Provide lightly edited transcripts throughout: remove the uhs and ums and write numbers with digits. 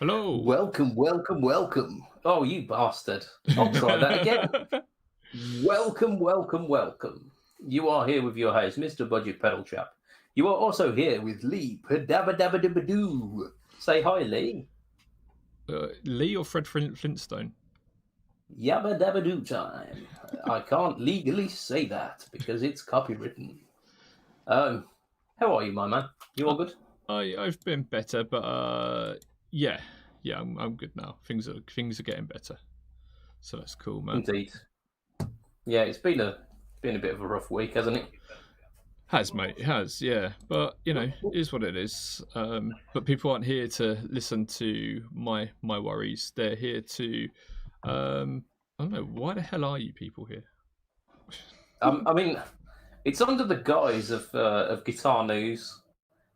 Hello. Welcome, welcome, welcome. Oh, you bastard. I'll try that again. Welcome, welcome, welcome. You are here with your host, Mr. Budget Pedal Chap. You are also here with Lee Padabadabadabadoo. Say hi, Lee. Lee or Fred Flintstone? Yabba dabba doo time. I can't legally say that because it's copywritten. How are you, my man? You all good? I've been better, but yeah, I'm good now. Things are getting better, so that's cool, man. Indeed. Yeah, it's been a bit of a rough week, hasn't it? Has, mate, it has, yeah. But it is what it is. But people aren't here to listen to my worries. They're here to, I don't know, why the hell are you people here? I mean, it's under the guise of guitar news.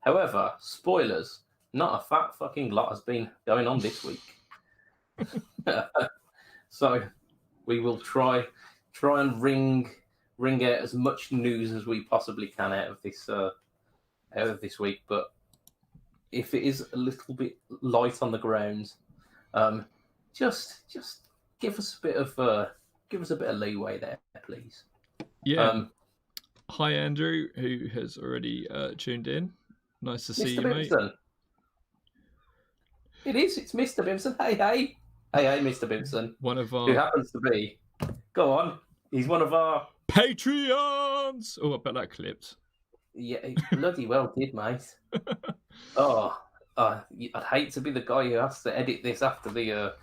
However, spoilers, not a fat fucking lot has been going on this week. So we will try and wring out as much news as we possibly can out of this week. But if it is a little bit light on the ground, just give us a bit of leeway there, please. Yeah. Hi, Andrew, who has already tuned in. Nice to see you, Bimson. mate. It's Mr. Bimson. Hey, Mr. Bimson. One of our... Who happens to be... Go on. He's one of our... Patreons! Oh, I bet that clipped. Yeah, he bloody well did, mate. I'd hate to be the guy who has to edit this after the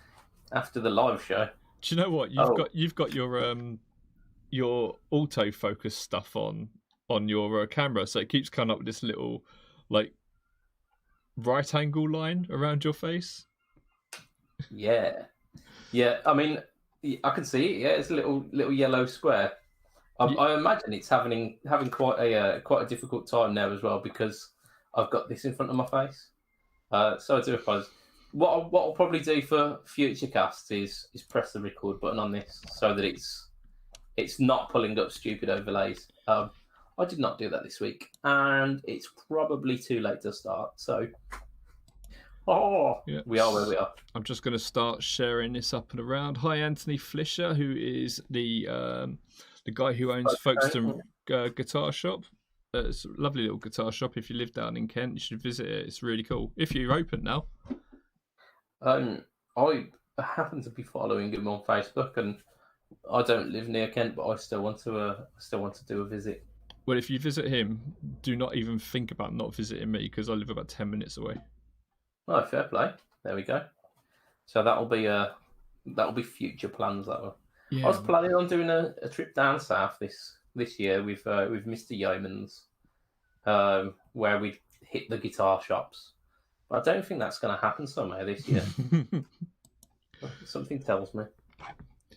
live show. Do you know what? You've got your autofocus stuff on your camera, so it keeps coming up with this little right angle line around your face. Yeah. I mean, I can see it. Yeah, it's a little yellow square. I imagine it's having quite a difficult time now as well because I've got this in front of my face. So I do apologize. What I'll probably do for future casts is press the record button on this so that it's not pulling up stupid overlays. I did not do that this week, and it's probably too late to start. So, we are where we are. I'm just going to start sharing this up and around. Hi, Anthony Flisher, who is the guy who owns Folkestone Guitar Shop. It's a lovely little guitar shop. If you live down in Kent, you should visit it. It's really cool. If you're open now. I happen to be following him on Facebook, and I don't live near Kent, but I still want to do a visit. Well, if you visit him, do not even think about not visiting me because I live about 10 minutes away. Oh, fair play. There we go. So that'll be future plans. That will. Yeah. I was planning on doing a trip down south this year with Mr. Yeomans, where we hit the guitar shops. But I don't think that's going to happen somehow this year. Something tells me.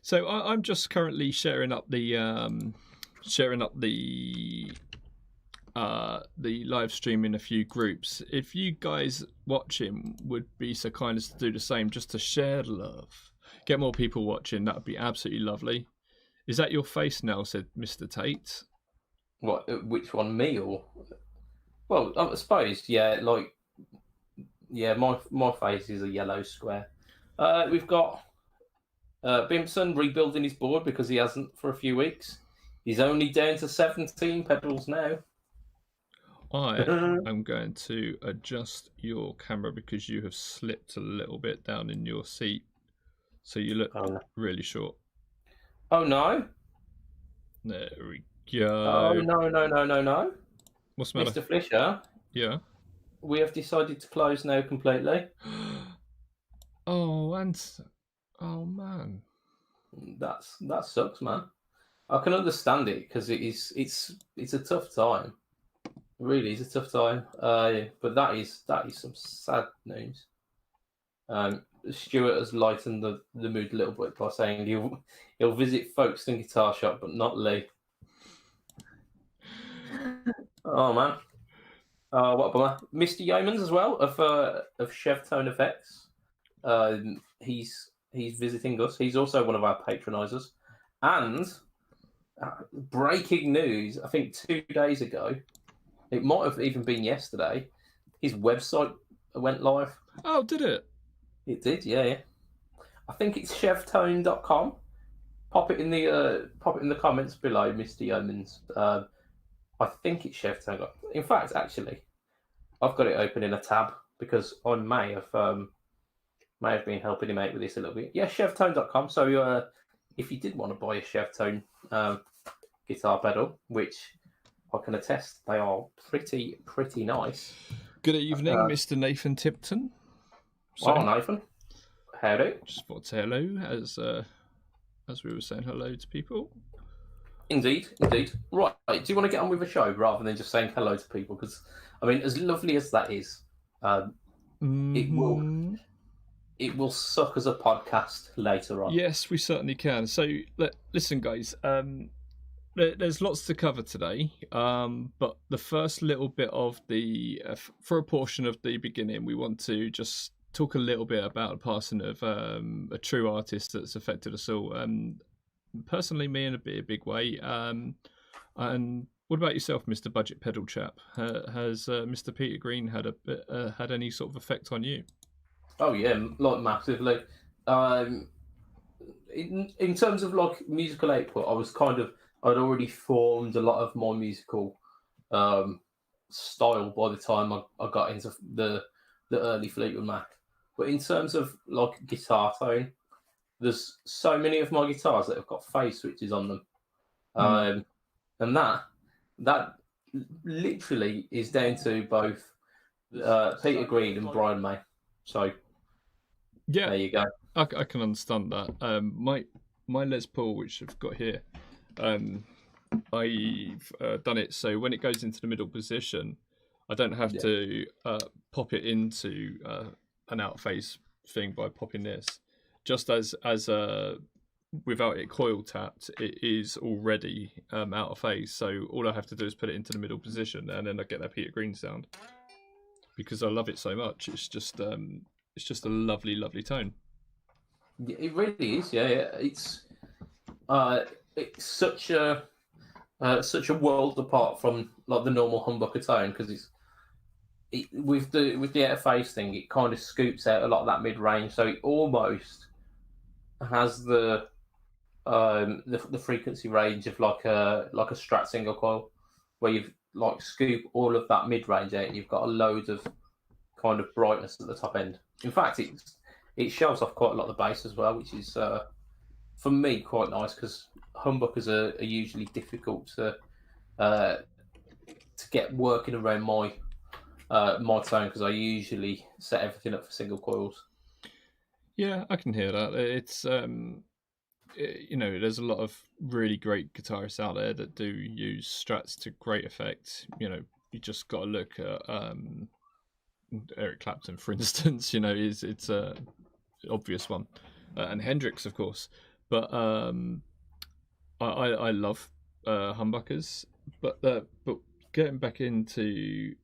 So I'm just currently sharing up the live stream in a few groups. If you guys watching would be so kind as to do the same, just to share the love, get more people watching, that would be absolutely lovely. Is that your face now? Said Mr. Tate. What? Which one? Me or? Well, I suppose. Yeah, my face is a yellow square. We've got Bimson rebuilding his board because he hasn't for a few weeks. He's only down to 17 pedals now. I am going to adjust your camera because you have slipped a little bit down in your seat. So you look really short. Oh, no. There we go. Oh, no. What's the matter? Mr. Flisher? Yeah? We have decided to close now completely. Oh, man. That sucks, man. I can understand it because it's a tough time. It really is a tough time. But that is some sad news. Stuart has lightened the mood a little bit by saying he'll visit Folkestone Guitar Shop, but not Lee. Oh man. What about Mr. Yeomans as well of Chev Tone Effects? He's visiting us. He's also one of our patronisers. And breaking news, I think 2 days ago, it might have even been yesterday, his website went live. Oh, did it? It did, yeah. I think it's chevtone.com. Pop it in the comments below, Mr. Yeomans. I think it's chevtone. In fact, actually, I've got it open in a tab because I may have been helping him out with this a little bit. Yeah, chevtone.com. So if you did want to buy a Chevtone guitar pedal, which I can attest they are pretty nice. Good evening, Mr. Nathan Tipton. Oh, Nathan. Howdy. Just thought to say hello as we were saying hello to people. Indeed. Right, do you want to get on with the show rather than just saying hello to people? Because, I mean, as lovely as that is, it will suck as a podcast later on. Yes, we certainly can. So, listen, guys, there's lots to cover today, but the first little bit of for a portion of the beginning, we want to just talk a little bit about the passing of a true artist that's affected us all. Personally, me in a big way. And what about yourself, Mr. Budget Pedal Chap? Has Mr. Peter Green had any sort of effect on you? Oh yeah, like massively. In terms of like musical output, I'd already formed a lot of my musical style by the time I got into the early Fleetwood Mac. But in terms of like guitar tone, there's so many of my guitars that have got phase switches on them, and that literally is down to both Peter Green and Brian May. So yeah, there you go. I can understand that. My Les Paul, which I've got here, I've done it so when it goes into the middle position, I don't have to pop it into an out phase thing by popping this. Just as without it coil tapped, it is already out of phase. So all I have to do is put it into the middle position, and then I get that Peter Green sound. Because I love it so much, it's just a lovely tone. It really is, yeah. It's such a world apart from like the normal humbucker tone because with the out of phase thing, it kind of scoops out a lot of that mid range, so it almost has the frequency range of like a Strat single coil, where you've like scoop all of that mid range out. You've got a load of kind of brightness at the top end. In fact, it shows off quite a lot of the bass as well, which is for me quite nice because humbuckers are usually difficult to get working around my tone because I usually set everything up for single coils. Yeah, I can hear that. It's there's a lot of really great guitarists out there that do use strats to great effect. You just got to look at Eric Clapton, for instance. It's a obvious one, and Hendrix, of course. But I love humbuckers. But getting back into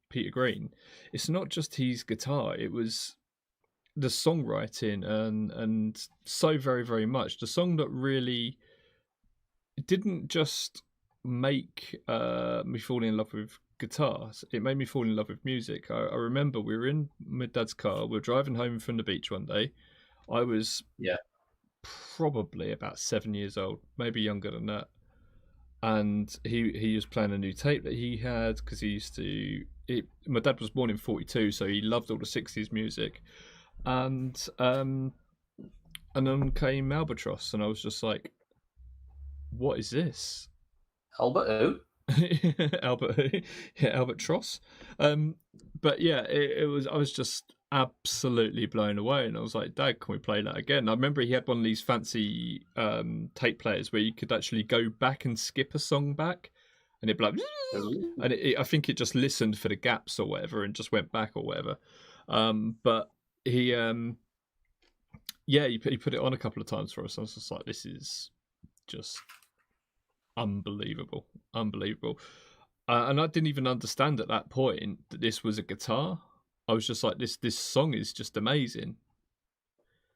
Peter Green, it's not just his guitar. It was the songwriting and so very much the song that really didn't just make me fall in love with guitars. It made me fall in love with music. I remember we were in my dad's car. We were driving home from the beach one day. I was probably about 7 years old, maybe younger than that. And he was playing a new tape that he had because my dad was born in 42, so he loved all the 60s music. And then came Albatross, and I was just like, what is this? Albert who? Albatross. But yeah, it was. I was just absolutely blown away, and I was like, Dad, can we play that again? I remember he had one of these fancy tape players where you could actually go back and skip a song back, and it'd be like, and I think it just listened for the gaps or whatever, and just went back or whatever. But he put it on a couple of times for us. I was just like, this is just unbelievable. And I didn't even understand at that point that this was a guitar. I was just like, this song is just amazing.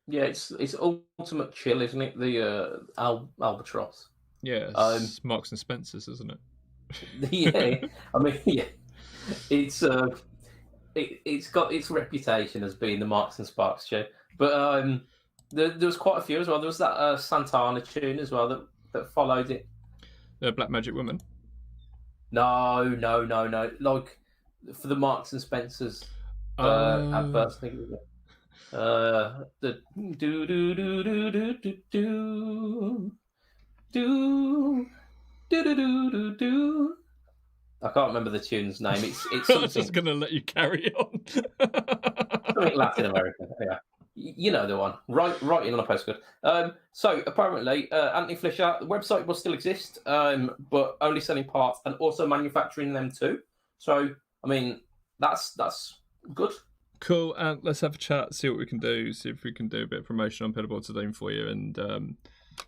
Yeah, it's ultimate chill, isn't it? The Albatross. Yeah, it's Marks and Spencer's, isn't it? Yeah, I mean, yeah, it's it's got its reputation as being the Marks and Sparks show, but there was quite a few as well. There was that Santana tune as well that followed it. Black Magic Woman. No. Like for the Marks and Spencers adverts. I think it was, the do do do do do do do do do do do do. I can't remember the tune's name. It's something. I was just gonna let you carry on. Something Latin American. Yeah, you know the one. Writing on a postcard. So apparently, Anthony Flisher, the website will still exist, but only selling parts and also manufacturing them too. So I mean, that's good. Cool. And let's have a chat. See what we can do. See if we can do a bit of promotion on Pedalboard to Doom for you, and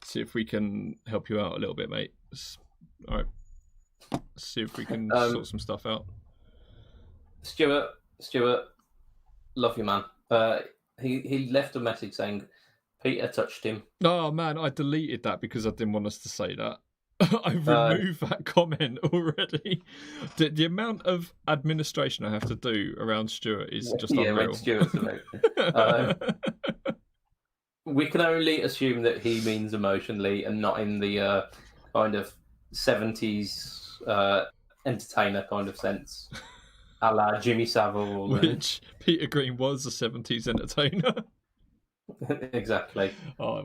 see if we can help you out a little bit, mate. All right. See if we can sort some stuff out. Stuart, love you, man. He left a message saying Peter touched him. Oh man, I deleted that because I didn't want us to say that. I removed that comment already. The amount of administration I have to do around Stuart is just unreal. Stuart's we can only assume that he means emotionally and not in the kind of 70s entertainer kind of sense, a la Jimmy Savile. Which Peter Green was a 70s entertainer. Exactly. Oh,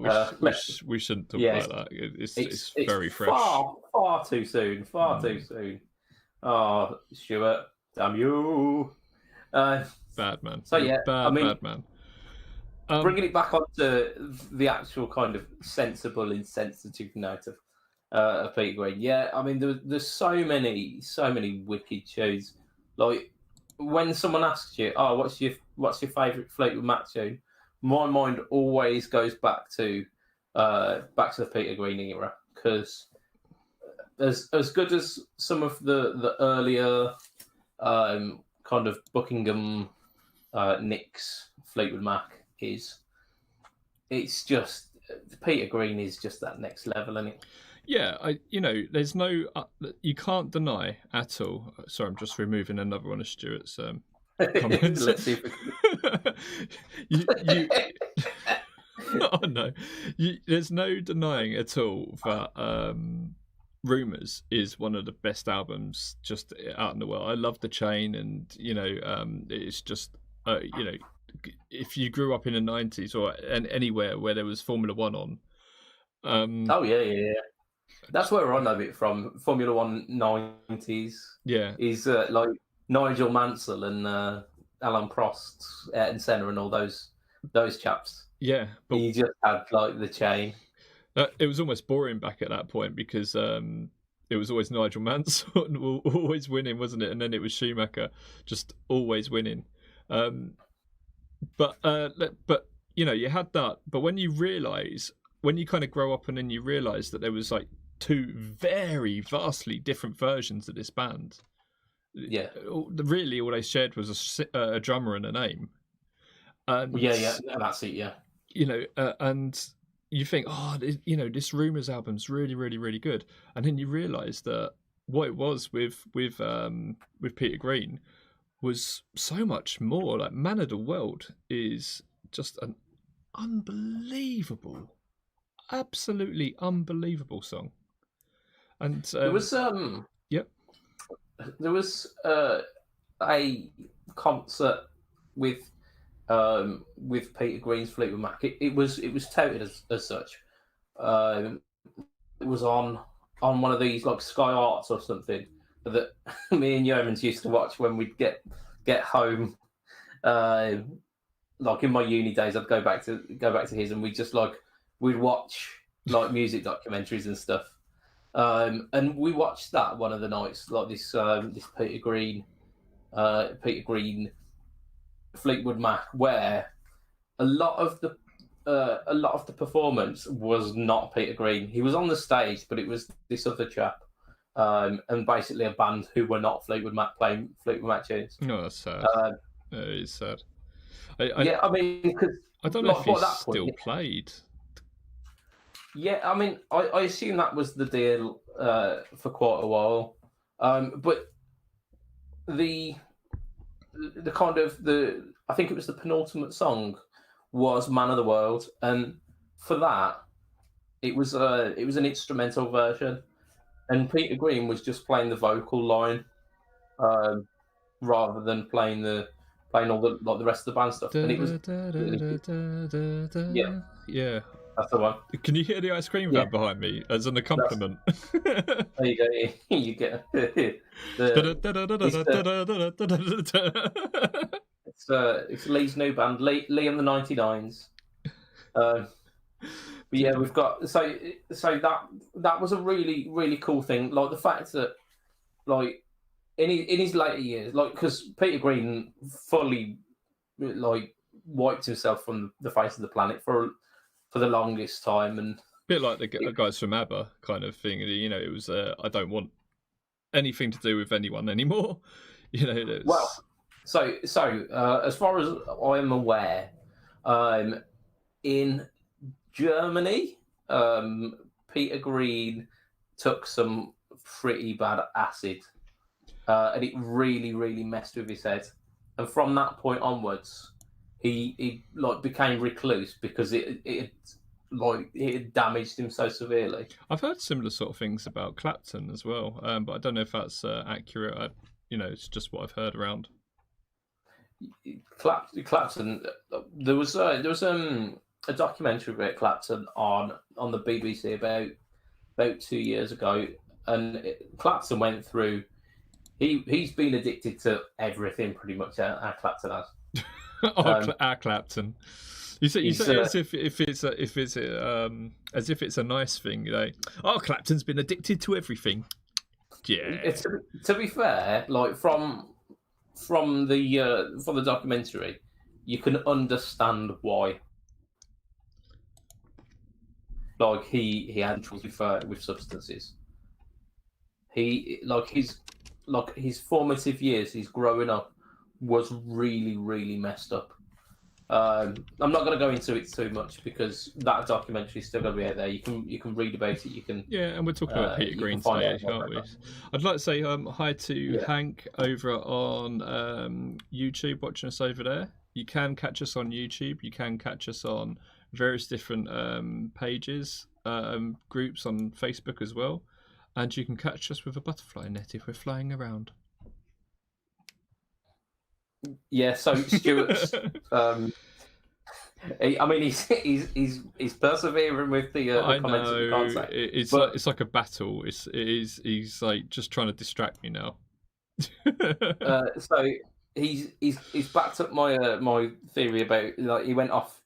we shouldn't talk about that. It's very fresh. Far too soon. Too soon. Oh, Stuart, damn you. Bad man. So yeah, bad man. Bringing it back onto the actual kind of sensible, insensitive note of Peter Green. Yeah, I mean, there's so many wicked tunes. Like when someone asks you, "Oh, what's your favourite Fleetwood Mac tune?" My mind always goes back to the Peter Green era, because as good as some of the earlier kind of Buckingham Nicks Fleetwood Mac is, it's just Peter Green is just that next level, isn't it? Yeah, there's no, you can't deny at all. Sorry, I'm just removing another one of Stuart's comments. Let's see if oh no, there's no denying at all that Rumours is one of the best albums just out in the world. I love The Chain, and it's just if you grew up in the 90s or anywhere where there was Formula One on. Oh yeah. That's where I know it from. Formula One 90s. Yeah, is like Nigel Mansell and Alan Prost, Ayrton Senna, and all those chaps. Yeah, but you just had like The Chain. It was almost boring back at that point because it was always Nigel Mansell always winning, wasn't it? And then it was Schumacher just always winning. But you had that. But when you kind of grow up and then you realise that there was like two very vastly different versions of this band. Yeah, really, all they shared was a drummer and a name. And, that's it. Yeah, and you think, this Rumours album's really, really, really good, and then you realise that what it was with Peter Green was so much more. Like Man of the World is just an absolutely unbelievable song. And there was there was a concert with Peter Green's Fleetwood Mac. It was touted as such. It was on one of these like Sky Arts or something that me and Yeomans used to watch when we'd get home. Like in my uni days, I'd go back to his, and we'd watch like music documentaries and stuff. And we watched that one of the nights, like this Peter Green Fleetwood Mac, where a lot of the performance was not Peter Green. He was on the stage, but it was this other chap, and basically a band who were not Fleetwood Mac playing Fleetwood Mac tunes. No, that's sad. It's sad. I mean, because I don't know if he's still played. Yeah, I mean, I assume that was the deal for quite a while. But the the kind of I think it was the penultimate song was "Man of the World," and for that it was an instrumental version, and Peter Green was just playing the vocal line um, rather than playing all the rest of the band stuff, and it was really good. Yeah, Yeah. that's the one. Can you hear the ice cream Yeah, van behind me as an accompaniment? there you go. You get the it's Lee's new band, Lee and the 99s. But yeah, we've got so that was a really really cool thing. Like the fact that like in his later years, like because Peter Green fully like wiped himself from the face of the planet for the longest time, and Bit like the guys from ABBA kind of thing. You know, it was I don't want anything to do with anyone anymore. You know, it's... well, so as far as I'm aware, in Germany, Peter Green took some pretty bad acid, and it really, really messed with his head. And from that point onwards, he like became recluse because it had damaged him so severely. I've heard similar sort of things about Clapton as well, but I don't know if that's accurate. It's just what I've heard around. Clapton, there was a documentary about Clapton on the BBC about 2 years ago, and Clapton went through. He's been addicted to everything pretty much. Our Clapton has. Our Clapton. You say as if it's a nice thing, you know. Oh, Clapton's been addicted to everything. Yeah. To be fair, like from the documentary, you can understand why. Like he had trouble with substances. His formative years, his growing up, was really really messed up. I'm not going to go into it too much because that documentary is still going to be out there. You can read about it. You can and we're talking about Peter Green today, aren't we? I'd like to say hi to Hank over on YouTube, watching us over there. You can catch us on YouTube. You can catch us on various different pages, groups on Facebook as well, and you can catch us with a butterfly net if we're flying around. Yeah, so Stuart's. I mean, he's persevering with the comments. I know it's like a battle. He's like just trying to distract me now. So he's backed up my theory about like he went off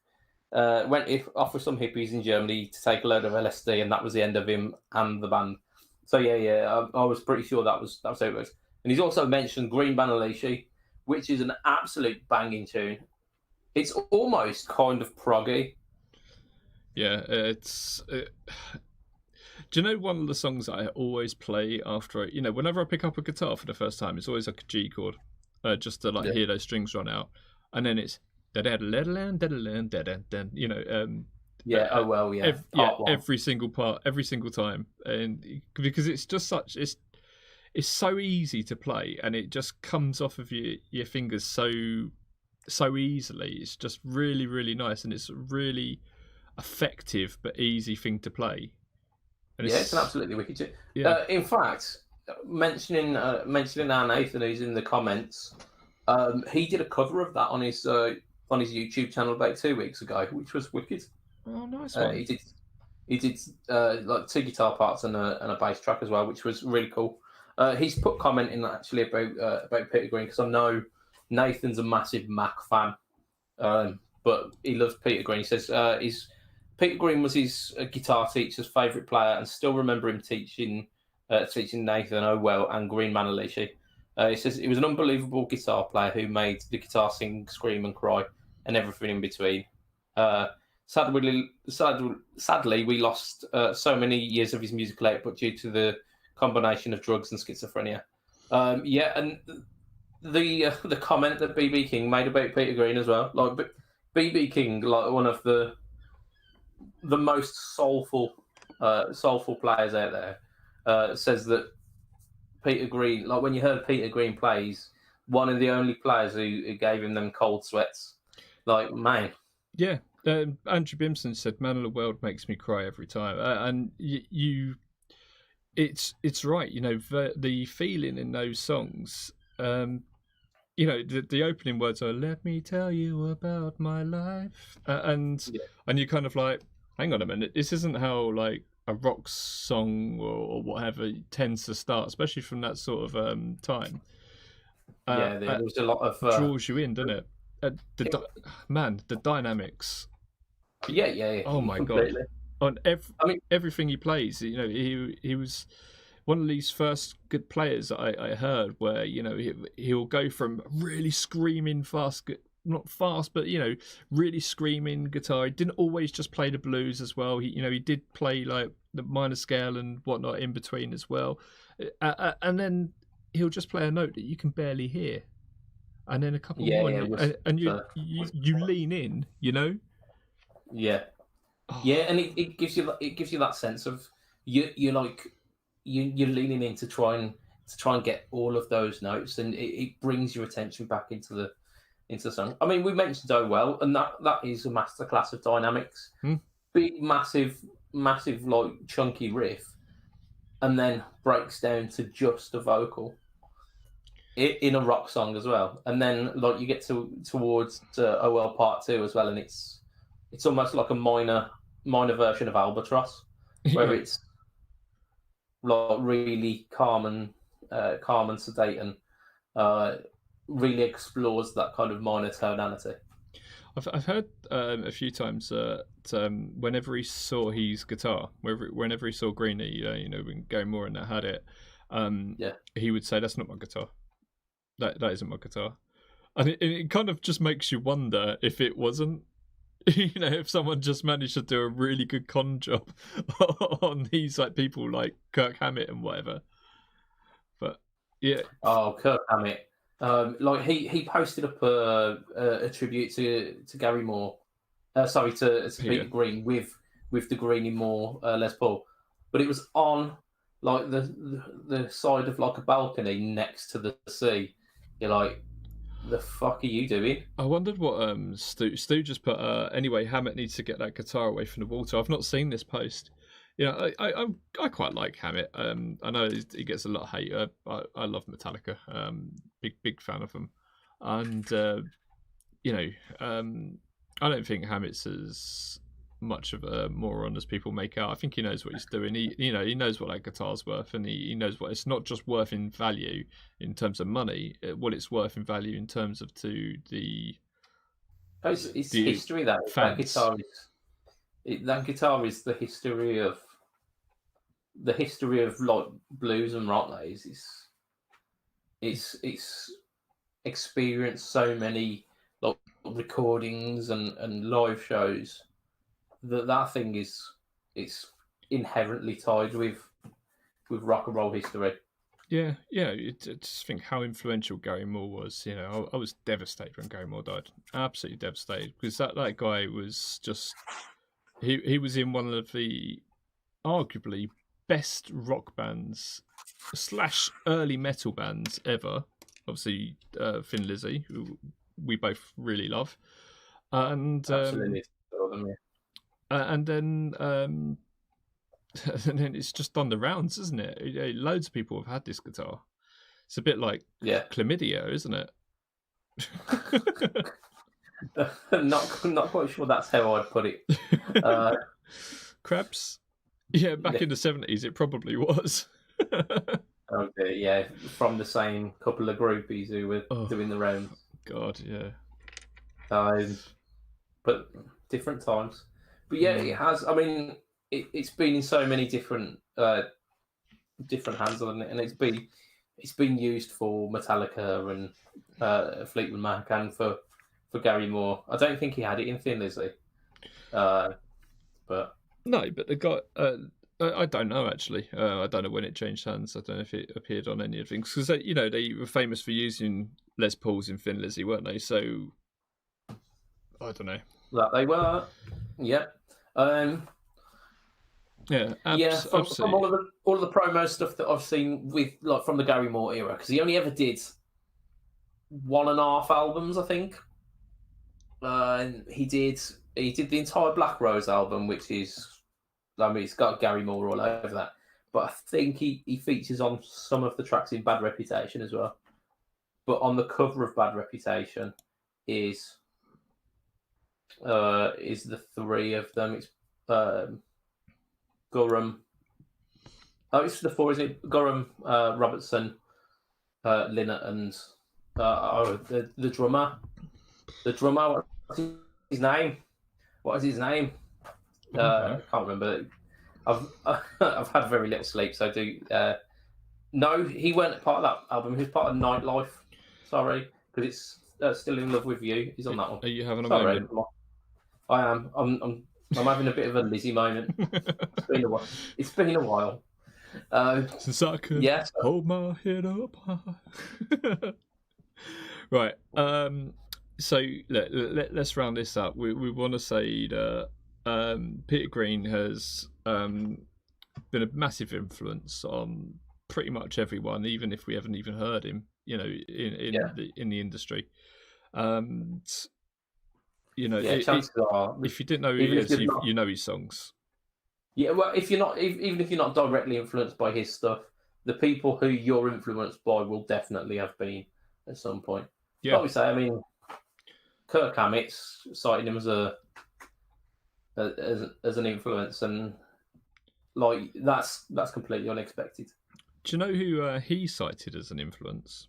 with some hippies in Germany to take a load of LSD, and that was the end of him and the band. So I was pretty sure that was how it was. And he's also mentioned Green Banalishi, which is an absolute banging tune. It's almost kind of proggy. Yeah, do you know one of the songs that I always play after whenever I pick up a guitar for the first time, it's always like a G chord, just to hear those strings run out, and then it's every single part, every single time, and because it's just it's so easy to play, and it just comes off of your fingers so easily. It's just really really nice, and it's a really effective but easy thing to play. And it's an absolutely wicked tune. Yeah. In fact, mentioning our Nathan who's in the comments, he did a cover of that on his YouTube channel about 2 weeks ago, which was wicked. Oh, nice one. He did like 2 guitar parts and a bass track as well, which was really cool. He's put comment in actually about Peter Green because I know Nathan's a massive Mac fan, but he loves Peter Green. He says Peter Green was his guitar teacher's favourite player, and still remember him teaching Nathan Owell and Green Manalishi. He says he was an unbelievable guitar player who made the guitar sing, scream, and cry, and everything in between. Sadly, we lost so many years of his musical output due to the combination of drugs and schizophrenia. And the comment that BB King made about Peter Green as well, like BB King, like one of the most soulful players out there, says that Peter Green, like when you heard Peter Green plays, one of the only players who gave him them cold sweats. Like, man. Yeah. Andrew Bimson said, "Man of the World makes me cry every time," and it's right. The feeling in those songs. The opening words are "Let me tell you about my life," and you're kind of like, hang on a minute, this isn't how like a rock song or whatever tends to start, especially from that sort of time. There's a lot of draws you in, doesn't it? The dynamics. Yeah. Oh my completely. God! On everything he plays, he was one of these first good players that I heard where he'll go from really screaming fast, not fast, but really screaming guitar. He didn't always just play the blues as well. He did play like the minor scale and whatnot in between as well, and then he'll just play a note that you can barely hear, and then a couple more, and you lean in, Yeah. Oh. Yeah, and it gives you that sense of you're leaning in to try and get all of those notes, and it brings your attention back into the song. I mean, we mentioned "Oh Well," and that is a masterclass of dynamics. Big, massive, like chunky riff, and then breaks down to just a vocal in a rock song as well. And then like you get towards "Oh Well" Part 2 as well, and it's almost like a minor version of Albatross, where it's like really calm and sedate, and really explores that kind of minor tonality. I've heard a few times that whenever he saw his guitar, whenever he saw Greenie, when Gary Moore and that had it, he would say, "That's not my guitar. That isn't my guitar," and it kind of just makes you wonder if it wasn't. If someone just managed to do a really good con job on these like people like Kirk Hammett and whatever. But yeah. Oh, Kirk Hammett. Like he posted up a tribute to Gary Moore. To Peter Green with the Greenie Moore Les Paul, but it was on like the side of like a balcony next to the sea. You're like, the fuck are you doing? I wondered what Stu just put. Anyway, Hammett needs to get that guitar away from the water. I've not seen this post. I quite like Hammett. I know he gets a lot of hate. I love Metallica. Big fan of them, and I don't think Hammett's as much of a moron as people make out. I think he knows what he's doing. He knows what that guitar's worth, and he knows what it's not just worth in value in terms of money. What it's worth in value in terms of to the. It's history that guitar is. That guitar is the history of like blues and rock. That is, it's experienced so many like recordings and live shows. That thing it's inherently tied with rock and roll history. Yeah. I just think how influential Gary Moore was. I was devastated when Gary Moore died. Absolutely devastated, because that guy was just he was in one of the arguably best rock bands / early metal bands ever. Obviously, Thin Lizzy, who we both really love, and absolutely. And then and then it's just done the rounds, isn't it? Loads of people have had this guitar. It's a bit like chlamydia, isn't it? Not quite sure that's how I'd put it. Crabs? Yeah, back in the 70s, it probably was. Okay, yeah, from the same couple of groupies who were doing the rounds. God, yeah. But different times. But yeah, it has. I mean, it's been in so many different hands on it, and it's been used for Metallica and Fleetwood Mac and for Gary Moore. I don't think he had it in Thin Lizzy, but no. But the guy, I don't know actually. I don't know when it changed hands. I don't know if it appeared on any of the things, because they were famous for using Les Pauls in Thin Lizzy, weren't they? So I don't know. That they were, yeah. From all of the promo stuff that I've seen with like from the Gary Moore era, because he only ever did 1.5 albums, I think. And he did the entire Black Rose album, which is, I mean, it's got Gary Moore all over that. But I think he features on some of the tracks in Bad Reputation as well. But on the cover of Bad Reputation is the three of them. It's Gorham. Oh, it's the four, isn't it? Gorham, Robertson, Linnett, and the drummer. The drummer. What's his name? What is his name? I can't remember. I've had very little sleep, so no, he weren't part of that album. He was part of Nightlife. Sorry, because it's Still in Love with You. He's on that one. Are you having a moment? I am. I'm having a bit of a Lizzie moment. It's been a while. Since I could hold my head up high. Right. So let's round this up. We want to say that Peter Green has been a massive influence on pretty much everyone, even if we haven't even heard him, in the industry. If you didn't know who he is, you know his songs. Yeah, well, even if you're not directly influenced by his stuff, the people who you're influenced by will definitely have been at some point. Yeah, like we say, I mean, Kirk Hammett's citing him as an influence, and like that's completely unexpected. Do you know who he cited as an influence?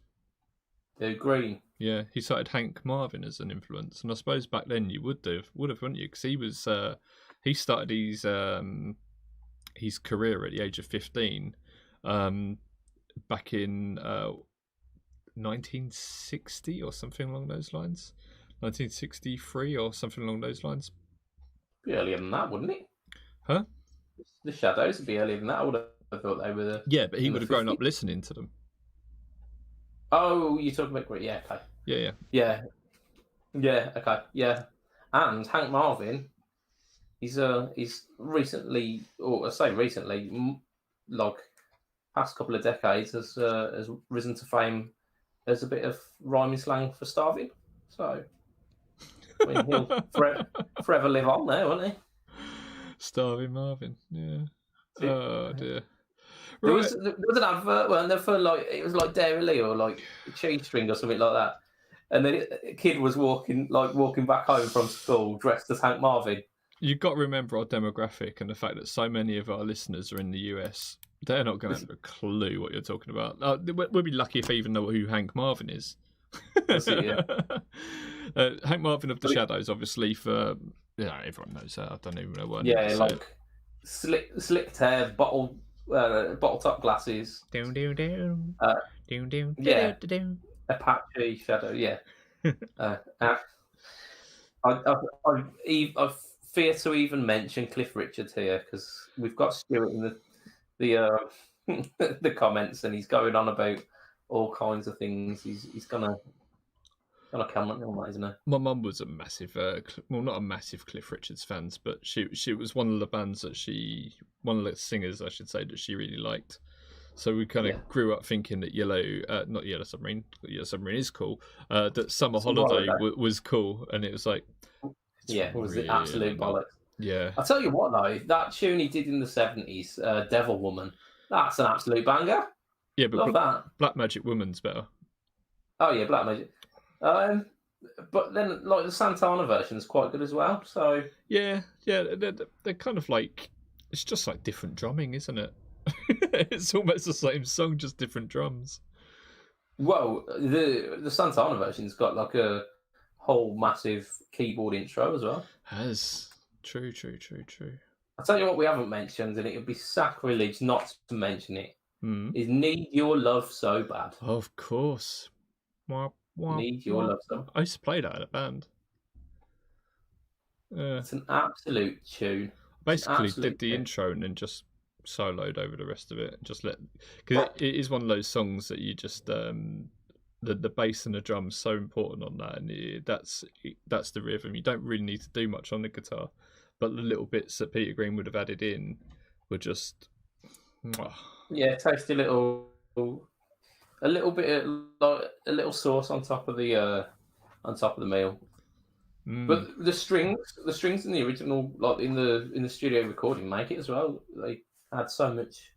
Green. Yeah, he cited Hank Marvin as an influence, and I suppose back then you would have, wouldn't you? Because he was he started his career at the age of 15, back in 1960 or something along those lines, 1963 or something along those lines. Be earlier than that, wouldn't it? Huh? The Shadows would be earlier than that. I would have thought they were. Yeah, but he would have grown up listening to them. Oh, you're talking about Green? Yeah, okay. Yeah. Okay, yeah. And Hank Marvin, he's recently, or I say recently, like past couple of decades, has risen to fame as a bit of rhyming slang for starving. So, I mean, he'll forever live on there, won't he? Starving Marvin, yeah. Oh dear. There was an advert, weren't there, for like it was like Dairy or like Cheese String or something like that, and then a kid was walking back home from school dressed as Hank Marvin. You've got to remember our demographic and the fact that so many of our listeners are in the US. They're not going to have a clue what you're talking about. We'll be lucky if they even know who Hank Marvin is. That's it, yeah. Hank Marvin of the Shadows, obviously, for everyone knows that. I don't even know what. Yeah, like slicked hair, bottle top glasses. Apache Shadow. Yeah. I fear to even mention Cliff Richards here because we've got Stuart in the comments, and he's going on about all kinds of things. He's gonna comment on that, isn't he? My mum was a massive, not a massive Cliff Richards fans, but she was one of the bands one of the singers, I should say, that she really liked. So we kind of grew up thinking that not Yellow Submarine is cool. That Summer Holiday was cool, and it was like, it was the absolute bollocks. Yeah, I'll tell you what though, that tune he did in the 70s, Devil Woman, that's an absolute banger. Yeah, but love that. Black Magic Woman's better. Oh yeah, Black Magic. But then like the Santana version is quite good as well. So yeah, they're kind of like, it's just like different drumming, isn't it? It's almost the same song, just different drums. Well, the Santana version's got like a whole massive keyboard intro as well. Has true. I'll tell you what we haven't mentioned, and it would be sacrilege not to mention it. Is Need Your Love So Bad. Of course. Need Your Love So Bad. I used to play that in a band. It's an absolute tune. Basically did the intro and then just soloed over the rest of it. Just because it is one of those songs that you just the bass and the drums so important on that, and that's the rhythm. You don't really need to do much on the guitar, but the little bits that Peter Green would have added in were just tasty little. a little bit of, like a little sauce on top of the meal. But the strings in the original, like in the studio recording, make it as well. They add so much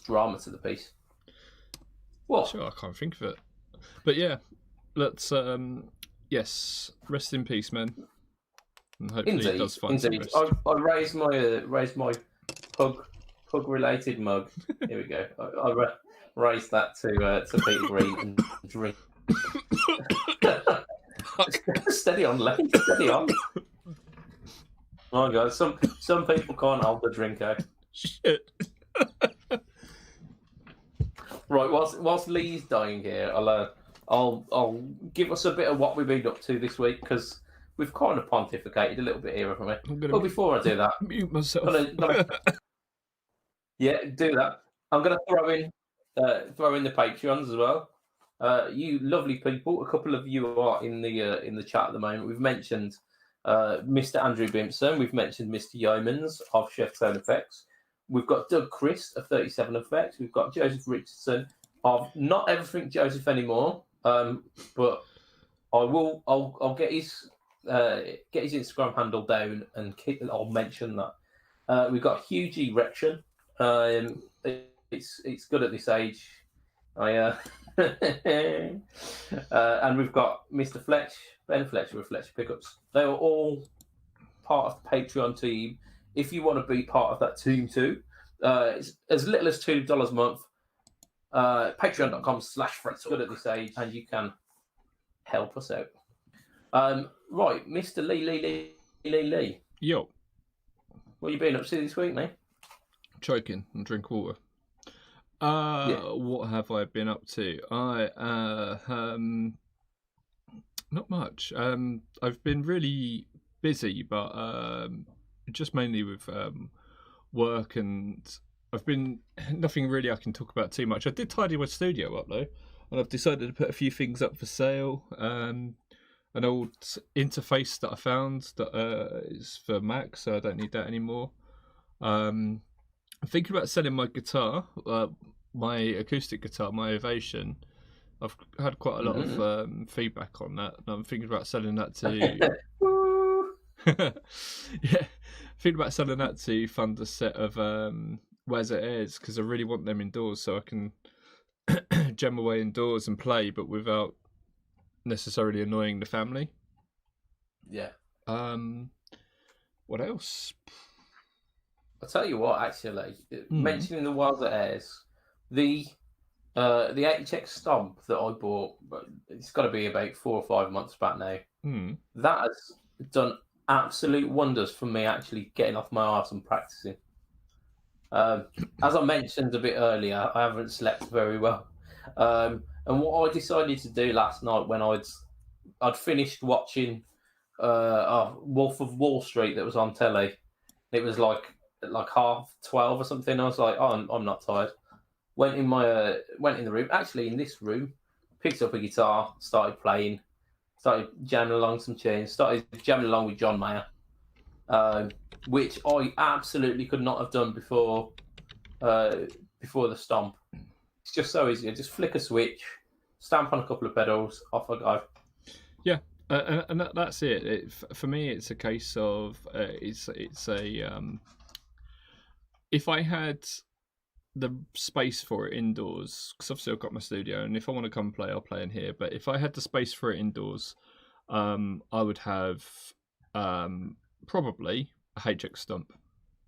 drama to the piece. What? Sure, I can't think of it. But yeah, let's yes, rest in peace, man. And hopefully it does find some rest. I raised my pug related mug. Here we go. I raised that to Peter Green and drink. Steady on, Lee. Steady on. Oh god, some people can't hold the drink out. Shit. Right, whilst Lee's dying here, I'll give us a bit of what we've been up to this week, because we've kind of pontificated a little bit here, haven't we? But before I do that, mute myself. Yeah, do that. I'm gonna throw in the Patreons as well. You lovely people, a couple of you are in the chat at the moment. We've mentioned Mr. Andrew Bimpson. We've mentioned Mr. Yeomans of Chef Sound Effects. We've got Doug Chris of 37 Effects. We've got Joseph Richardson of Not Everything Joseph anymore, but I'll get his Instagram handle down and I'll mention that. We've got Hugh G. Rection. It's good at this age. And we've got Mr. Ben Fletcher of Fletcher Pickups. They are all part of the Patreon team. If you want to be part of that team too, it's as little as $2 a month. Patreon.com/Fretz. Good at this age, and you can help us out. Right, Mr. Lee. Yo. What have you been up to this week, mate? Choking and drink water. What have I been up to? Not much. I've been really busy, but just mainly with work, and I've been nothing really I can talk about too much. I did tidy my studio up though, and I've decided to put a few things up for sale. An old interface that I found that is for Mac, so I don't need that anymore. I'm thinking about selling my guitar, my acoustic guitar, my Ovation. I've had quite a lot of feedback on that, and I'm thinking about selling that to. Yeah, thinking about selling that to fund a set of Where's It Airs, because I really want them indoors so I can jam away indoors and play, but without necessarily annoying the family. Yeah. What else? I'll tell you what, actually, mentioning the Where's It Airs, the HX Stomp that I bought, it's got to be about 4 or 5 months back now. That has done absolute wonders for me actually getting off my arse and practicing. As I mentioned a bit earlier, I haven't slept very well. And what I decided to do last night when I'd finished watching Wolf of Wall Street that was on telly, it was like 12:30 or something. I was like, oh, I'm not tired. Went in the room, actually in this room, picked up a guitar, started playing, started jamming along some tunes, started jamming along with John Mayer, which I absolutely could not have done before the stomp. It's just so easy. Just flick a switch, stamp on a couple of pedals, off I go. Yeah, and that's it. For me, it's a case of if I had the space for it indoors, because obviously I've got my studio, and if I want to come play, I'll play in here. But if I had the space for it indoors, I would have probably a HX Stump,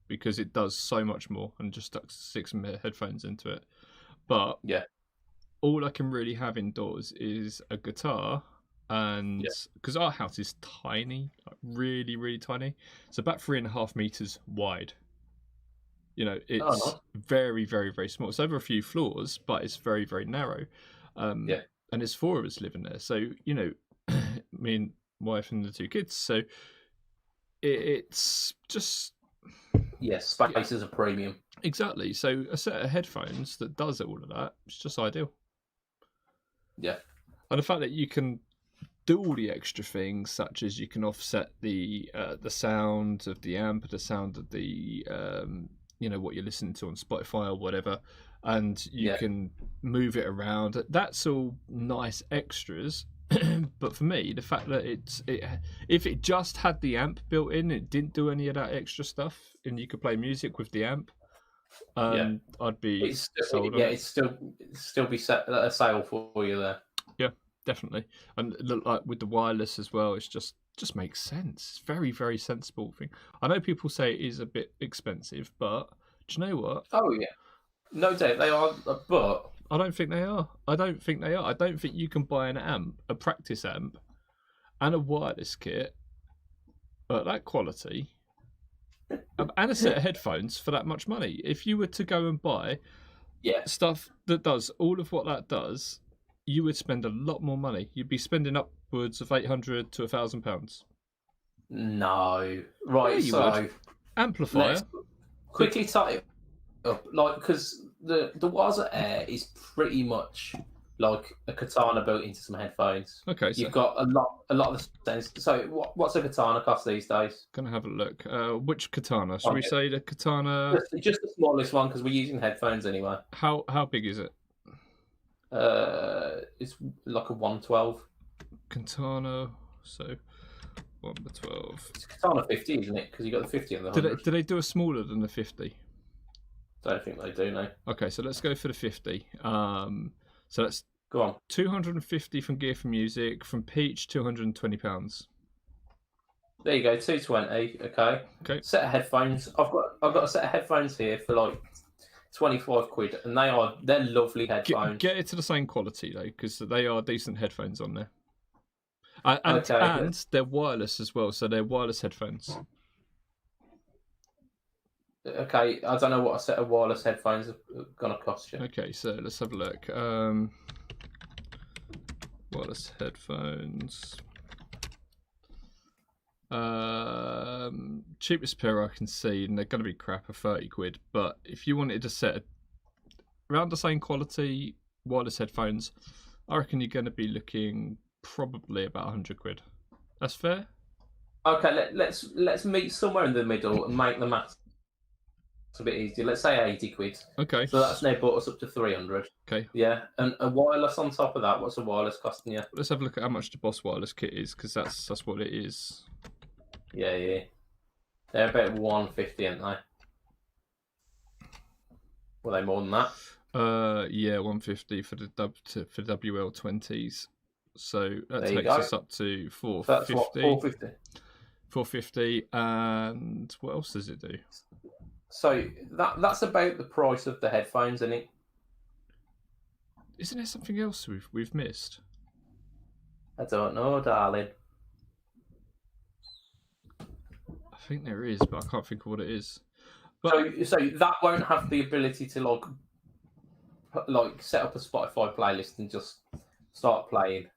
because it does so much more and just stick some headphones into it. But yeah, all I can really have indoors is a guitar, and because our house is tiny, like really, really tiny, it's about 3.5 meters wide. You know, it's very, very, very small. It's over a few floors, but it's very, very narrow. And there's 4 of us living there. So, you know, me and wife and the 2 kids. So it's just... Yes, space is a premium. Exactly. So a set of headphones that does all of that, it's just ideal. Yeah. And the fact that you can do all the extra things, such as you can offset the sound of the amp, the sound of the what you're listening to on Spotify or whatever, and you Yeah. can move it around. That's all nice extras. But for me, the fact that if it just had the amp built in, it didn't do any of that extra stuff, and you could play music with the amp, I'd be sold on it. It's still be a sale for you there. Yeah, definitely. And like with the wireless as well, it's just makes sense. It's very, very sensible thing. I know people say it is a bit expensive, but do you know what? Oh yeah, no doubt they are, but I don't think they are. I don't think you can buy an amp, a practice amp, and a wireless kit at that quality, and a set of headphones for that much money. If you were to go and buy stuff that does all of what that does, you would spend a lot more money. You'd be spending upwards of £800 to £1,000. No, right? Yeah, so amplifier. Let's quickly tie it up, like, because the Waza Air is pretty much like a Katana built into some headphones. Okay, so you've got a lot of the things. So what's a Katana cost these days? Gonna have a look. Which Katana? Should we say the Katana? Just the smallest one, because we're using headphones anyway. How big is it? It's like a 112. Katana, so 1/12. It's Katana 50, isn't it? Because you got the 50 and the 100. Do they do a smaller than the 50? Don't think they do, no. Okay, so let's go for the 50. So that's go on. 250 from Gear for Music, from Peach £220. There you go, 220. Okay. Set of headphones. I've got a set of headphones here for like 25 quid, and they're lovely headphones. Get it to the same quality though, because they are decent headphones on there. And they're wireless as well, so they're wireless headphones. Okay, I don't know what a set of wireless headphones are going to cost you. Okay, so let's have a look. Wireless headphones. Cheapest pair I can see, and they're going to be crap, are 30 quid. But if you wanted a set around the same quality wireless headphones, I reckon you're going to be looking probably about 100 quid. That's fair? Okay, let's meet somewhere in the middle and make the maths a bit easier. Let's say 80 quid. Okay. So that's now brought us up to 300. Okay. Yeah, and a wireless on top of that. What's a wireless costing you? Let's have a look at how much the Boss wireless kit is, because that's what it is. Yeah. They're about 150, aren't they? Were they more than that? Yeah, 150 for the WL20s. So that takes us up to 450. That's what, 450. 450, and what else does it do? So that's about the price of the headphones, isn't it? Isn't there something else we've missed? I don't know, darling. I think there is, but I can't think of what it is. But... So that won't have the ability to like set up a Spotify playlist and just start playing.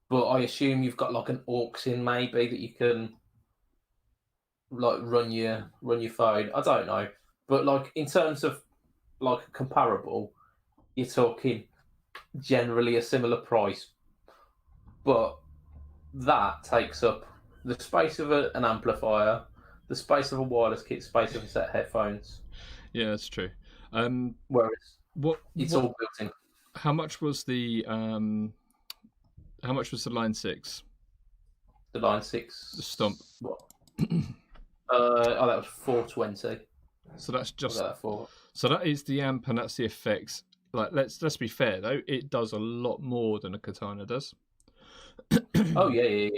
But I assume you've got like an aux in maybe that you can like run your phone. I don't know, but like in terms of like comparable, you're talking generally a similar price, but that takes up the space of an amplifier, the space of a wireless kit, space of a set of headphones. Yeah, that's true. Whereas it's all built in. How much was the Line 6? The Line 6? The Stomp. What? That was 420. So that's just that for? So that is the amp and that's the effects. Like let's be fair though, it does a lot more than a Katana does. Oh yeah.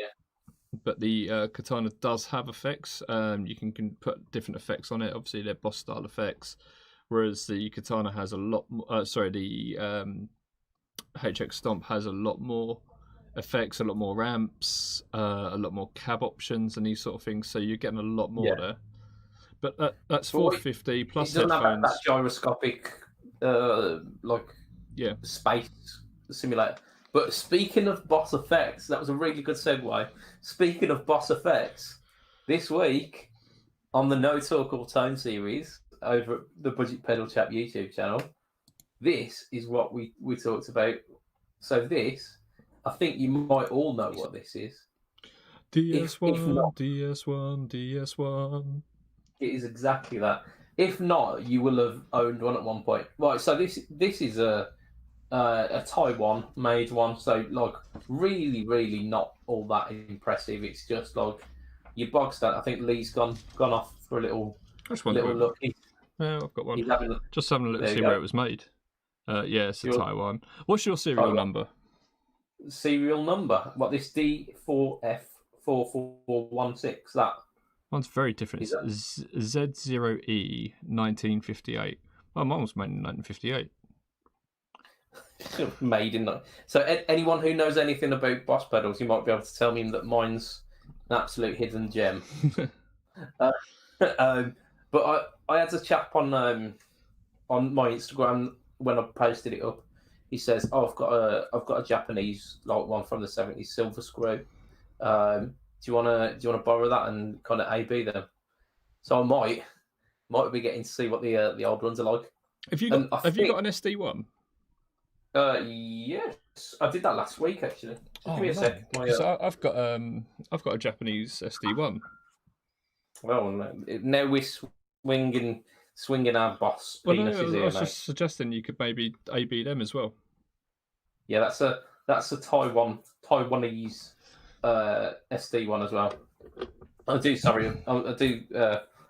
But the Katana does have effects. You can put different effects on it. Obviously, they're boss style effects, whereas the Katana has a lot more. The HX Stomp has a lot more effects, a lot more ramps, a lot more cab options, and these sort of things. So you're getting a lot more there. But that's 450 plus it doesn't headphones. Have that gyroscopic, space simulator. But speaking of boss effects, that was a really good segue. Speaking of boss effects, this week on the No Talk or Tone series over at the Budget Pedal Chap YouTube channel, this is what we talked about. So this, I think you might all know what this is. DS1, DS1, DS1. It is exactly that. If not, you will have owned one at one point. Right. So this is a Taiwan made one. So like really not all that impressive. It's just like your bog stand. I think Lee's gone off for a little look. Yeah, I've got one. He's having, Just having a look to see where it was made. Yeah, it's a Taiwan. What's your serial number? Serial number? What, this D4F4416? That one's very different. It's Z0E 1958. Oh, mine was made in 1958. Made in that. So anyone who knows anything about Boss pedals, you might be able to tell me that mine's an absolute hidden gem. But I had a chap on my Instagram when I posted it up. He says, "Oh, I've got a Japanese like one from the '70s, silver screw. Do you wanna borrow that and kind of AB them?" So I might be getting to see what the old ones are like. Have you got an SD one? Yes, I did that last week actually. Give me a sec. I've got a Japanese SD one. Well, now we're swinging our Boss penises here, I was just suggesting you could maybe AB them as well. Yeah, that's a Taiwanese SD one as well. I do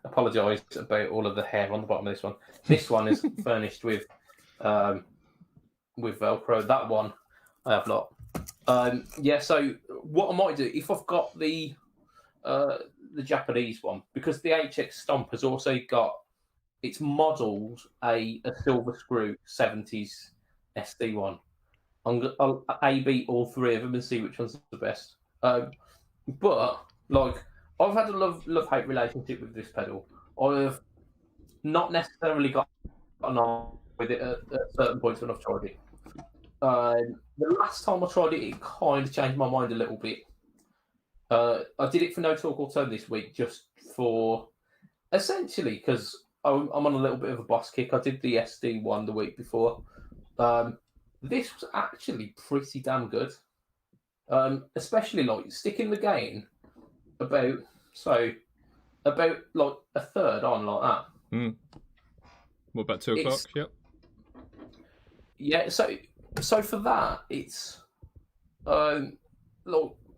apologise about all of the hair on the bottom of this one. This one is furnished with Velcro. That one I have not. Yeah, so what I might do if I've got the Japanese one, because the HX Stomp has also got, it's modelled a silver screw 70s SD one. I'll AB all three of them and see which one's the best. But like, I've had a love-hate relationship with this pedal. I've not necessarily got on with it at certain points when I've tried it. The last time I tried it, it kind of changed my mind a little bit. I did it for No Talk or Tone this week, just for essentially because I'm on a little bit of a Boss kick. I did the SD one the week before. This was actually pretty damn good, especially like sticking the gain about like a third on like that. What about 2 o'clock? Yep. Yeah, so for that, it's like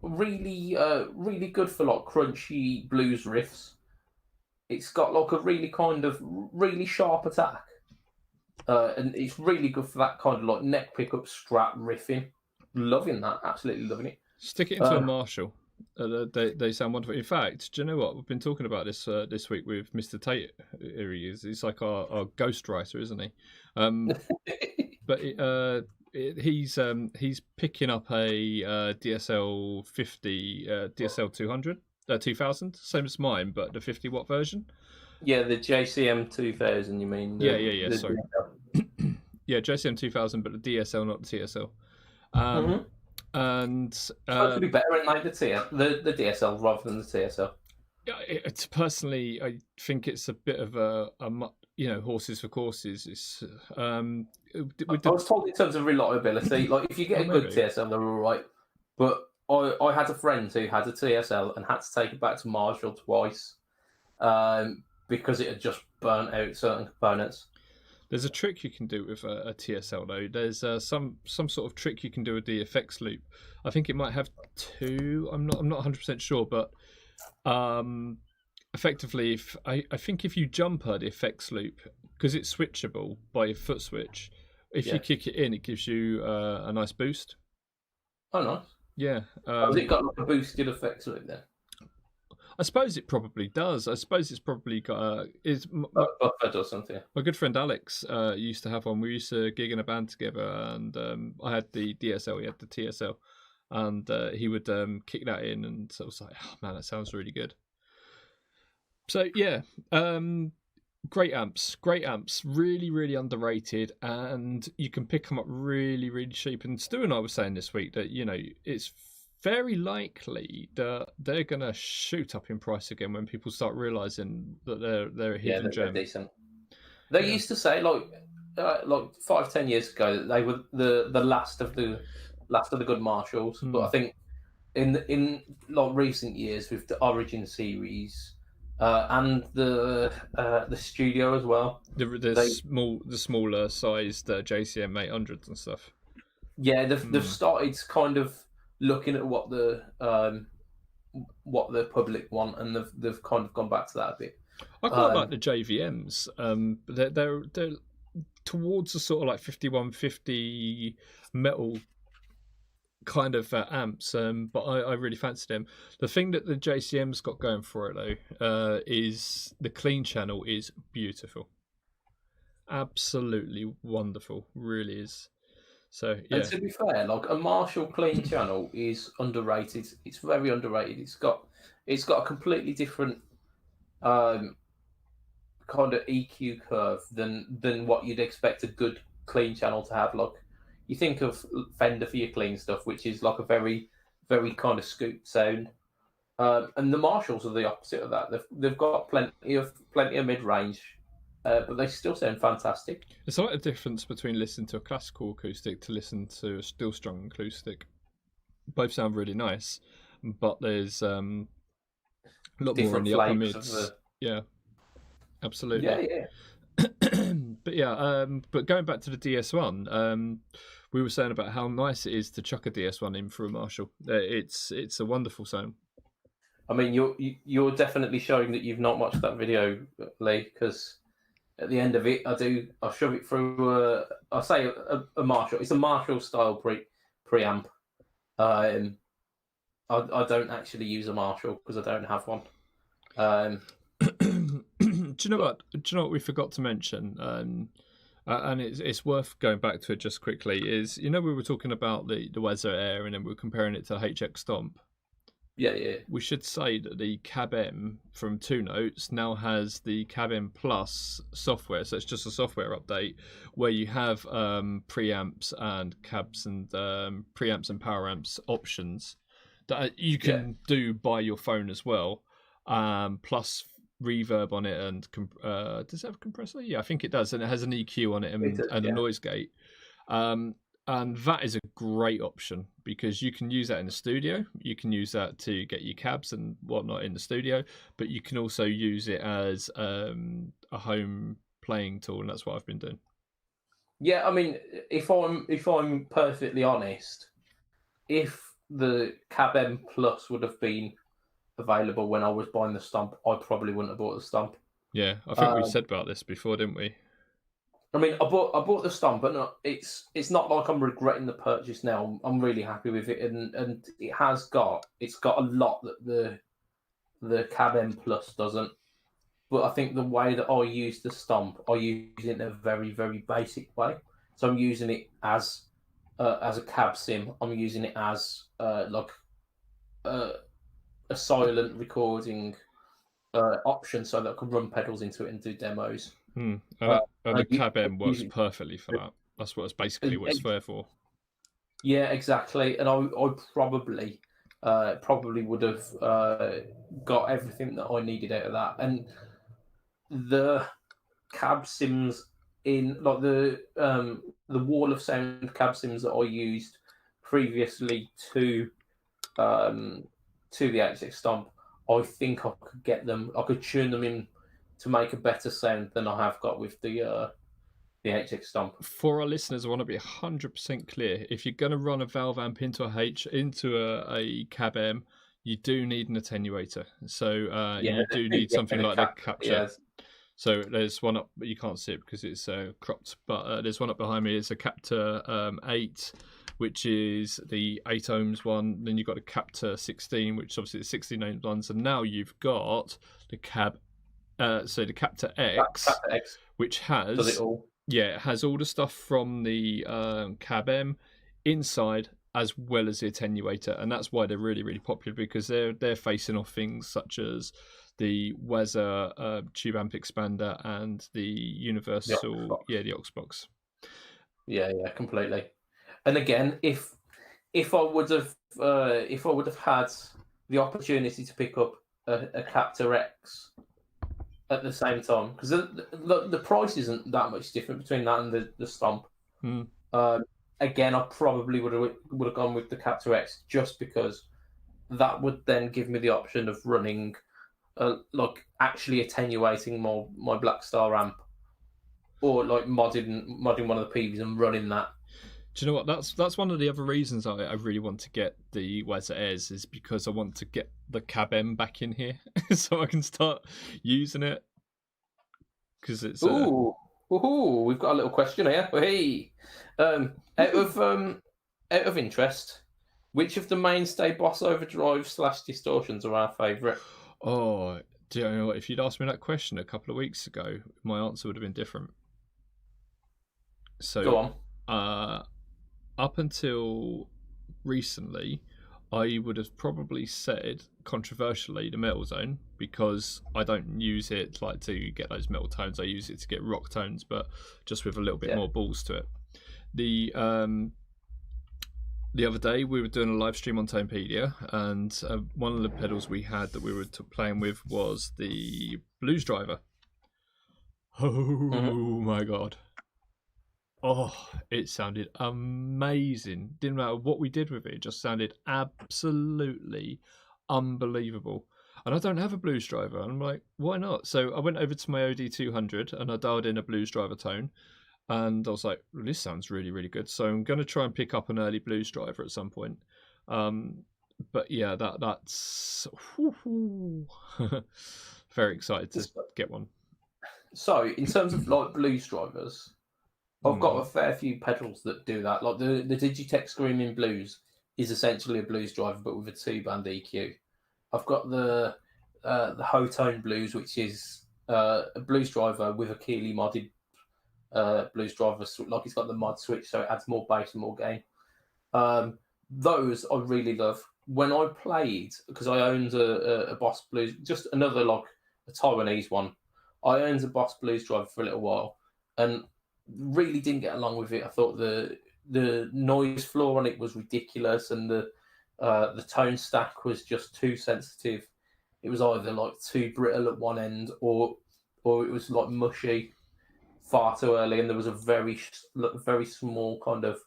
really good for like crunchy blues riffs. It's got like a really kind of really sharp attack, and it's really good for that kind of like neck pickup strat riffing. Loving that, absolutely loving it. Stick it into a Marshall. They sound wonderful. In fact, do you know what? We've been talking about this this week with Mr. Tate. Here he is. He's like our ghostwriter, isn't he? But he's picking up a DSL 50, DSL 200, 2000, same as mine, but the 50 watt version. Yeah, the JCM 2000. You mean? Yeah. Sorry. Yeah, JCM 2000, but the DSL, not the TSL. And supposed to be better in like the DSL rather than the TSL. Personally, I think it's a bit of a horses for courses. It's I was told in terms of reliability, like if you get a good TSL, they're all right. But I had a friend who had a TSL and had to take it back to Marshall twice because it had just burnt out certain components. There's a trick you can do with a TSL though. There's some sort of trick you can do with the effects loop. I think it might have 2. I'm not 100% sure, but effectively, I think if you jumper the effects loop, because it's switchable by a foot switch, if you kick it in, it gives you a nice boost. Oh, nice. Yeah. Has it got like a boosted effects loop then? I suppose it probably does. I suppose it's probably got Buffett or something. My good friend Alex used to have one. We used to gig in a band together, and I had the DSL, he had the TSL, and he would kick that in, and so I was like, oh man, that sounds really good. So yeah, great amps, really underrated, and you can pick them up really cheap. And Stu and I were saying this week that it's very likely that they're going to shoot up in price again when people start realizing that they're a hidden gem. They're decent. They used to say like 5-10 years ago that they were the last of the good Marshalls, but I think in like recent years with the Origin series, and the studio as well. The smaller sized JCM 800s and stuff. Yeah, they've started kind of looking at what the public want, and they've kind of gone back to that a bit. I quite like the JVMs. They're towards the sort of like 5150 metal kind of amps, but I really fancy them. The thing that the JCM's got going for it though is the clean channel is beautiful, absolutely wonderful, really is. So yeah. And to be fair, like a Marshall clean channel is underrated. It's very underrated. It's got a completely different kind of EQ curve than what you'd expect a good clean channel to have. Like you think of Fender for your clean stuff, which is like a very, very kind of scoop sound. And the Marshalls are the opposite of that. They've got plenty of mid range, but they still sound fantastic. It's a lot of difference between listening to a classical acoustic to listen to a steel strung acoustic. Both sound really nice, but there's a lot more in the upper mids. Yeah, absolutely. Yeah. But yeah, but going back to the DS1, we were saying about how nice it is to chuck a DS1 in for a Marshall. It's a wonderful sound. I mean, you're definitely showing that you've not watched that video, Lee, because at the end of it, I'll shove it through. I'll say a Marshall. It's a Marshall style preamp. I don't actually use a Marshall because I don't have one. Do you know what we forgot to mention? And it's worth going back to it just quickly. Is we were talking about the Weather Air, and then we were comparing it to the HX Stomp. Yeah. We should say that the Cab M from 2 Notes now has the Cab M Plus software, so it's just a software update where you have preamps and cabs and preamps and power amps options that you can do by your phone as well, plus reverb on it, and does it have a compressor? Yeah, I think it does, and it has an EQ on it and a noise gate. And that is a great option because you can use that in the studio. You can use that to get your cabs and whatnot in the studio, but you can also use it as a home playing tool, and that's what I've been doing. Yeah, I mean, if I'm perfectly honest, if the Cab M Plus would have been available when I was buying the Stomp, I probably wouldn't have bought the Stomp. Yeah, I think we said about this before, didn't we? I mean, I bought the Stomp, but it's not like I'm regretting the purchase now. I'm really happy with it, and it's got a lot that the Cab M Plus doesn't. But I think the way that I use the Stomp, I use it in a very, very basic way. So I'm using it as a cab sim. I'm using it as a silent recording option, so that I can run pedals into it and do demos. And the Cab M works perfectly for that. That's what it's basically what it's there for. Yeah, exactly. And I probably would have got everything that I needed out of that. And the cab sims in like the wall of sound cab sims that I used previously to the HX Stomp, I think I could get them. I could tune them in to make a better sound than I have got with the HX Stomp. For our listeners, I want to be 100% clear. If you're going to run a valve amp into a Cab M, you do need an attenuator. So you do need something like the capture. Yes. So there's one up, but you can't see it because it's cropped. But there's one up behind me. It's a Captor 8, which is the 8 ohms one. Then you've got a Captor 16, which is obviously the 16 ohms ones. And now you've got the Captor X, which has does it all? Yeah, it has all the stuff from the Cab M inside as well as the attenuator, and that's why they're really, really popular because they're facing off things such as the Weather tube amp expander and the Universal, the Aux box. Yeah, completely. And again, if I would have had the opportunity to pick up a Captor X at the same time, because the price isn't that much different between that and the Stomp. Again, I probably would have gone with the Captor X just because that would then give me the option of running like actually attenuating my Black Star amp, or like modding one of the PBs and running that. Do you know what? That's one of the other reasons I really want to get the Wazza Airs, is because I want to get the Cab M back in here so I can start using it. Because it's Ooh, we've got a little question here. Hey, out of interest, which of the mainstay Boss Overdrive / distortions are our favourite? Oh, do you know what? If you'd asked me that question a couple of weeks ago, my answer would have been different. So, Go on. Up until recently, I would have probably said, controversially, the Metal Zone, because I don't use it like to get those metal tones. I use it to get rock tones, but just with a little bit more balls to it. The other day we were doing a live stream on Tonepedia, and one of the pedals we had that we were playing with was the Blues Driver. Oh my god. Oh, it sounded amazing. Didn't matter what we did with it, it just sounded absolutely unbelievable. And I don't have a Blues Driver. And I'm like, why not? So I went over to my OD200 and I dialed in a Blues Driver tone. And I was like, well, this sounds really, really good. So I'm going to try and pick up an early Blues Driver at some point. But yeah, that's very excited to get one. So in terms of like Blues Drivers, I've got a fair few pedals that do that. Like the Digitech Screaming Blues is essentially a blues driver, but with a 2-band EQ. I've got the Hotone Blues, which is a blues driver with a Keeley modded blues driver. Like it's got the mod switch, so it adds more bass and more gain. Those I really love. When I played, because I owned a Boss Blues, just another like a Taiwanese one. I owned a Boss Blues driver for a little while, and really didn't get along with it. I thought the noise floor on it was ridiculous, and the tone stack was just too sensitive. It was either like too brittle at one end, or it was like mushy far too early, and there was a very small kind of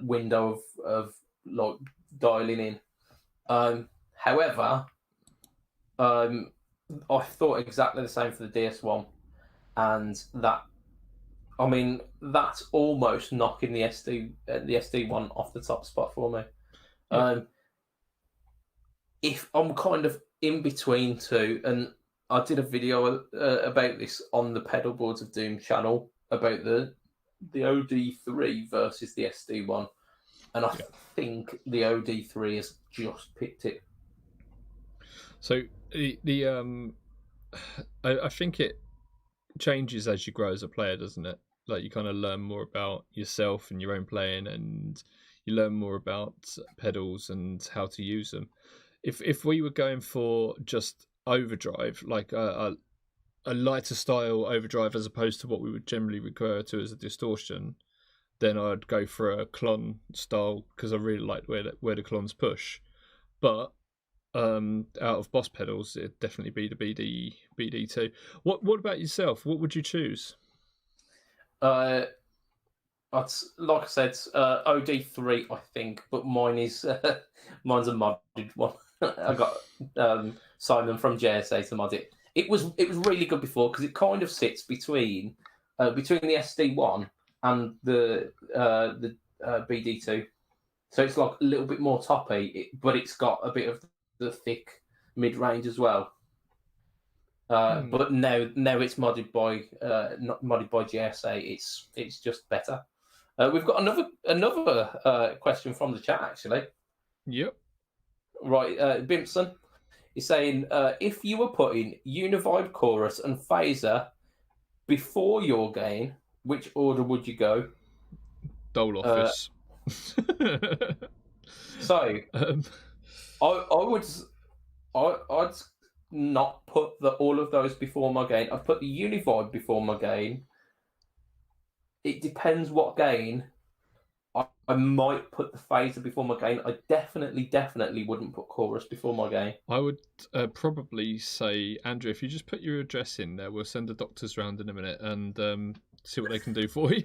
window of like dialing in. However, I thought exactly the same for the DS1, and that's almost knocking the SD1 off the top spot for me. Yeah. If I'm kind of in between two, and I did a video about this on the Pedal Boards of Doom channel about the OD3 versus the SD1, and I think the OD3 has just picked it. So I think it changes as you grow as a player, doesn't it? Like you kind of learn more about yourself and your own playing, and you learn more about pedals and how to use them. If we were going for just overdrive, like a lighter style overdrive as opposed to what we would generally refer to as a distortion, then I'd go for a clon style, because I really like where the clons push. But out of Boss pedals, it'd definitely be the BD2. What about yourself? What would you choose? Like I said, OD3, I think, but mine's a modded one. I got Simon from JSA to mod it. It was really good before, because it kind of sits between the SD1 and the BD2, so it's like a little bit more toppy, but it's got a bit of the thick mid range as well. But now it's modded by not modded by GSA. It's just better. We've got another question from the chat, actually. Yep. Right, Bimpson is saying, if you were putting Univibe Chorus and Phaser before your gain, which order would you go? Dole Office. So I'd not put all of those before my gain. I'd put the Univibe before my gain. It depends what gain. I might put the Phaser before my gain. I definitely wouldn't put Chorus before my gain. I would probably say, Andrew, if you just put your address in there, we'll send the doctors round in a minute and see what they can do for you.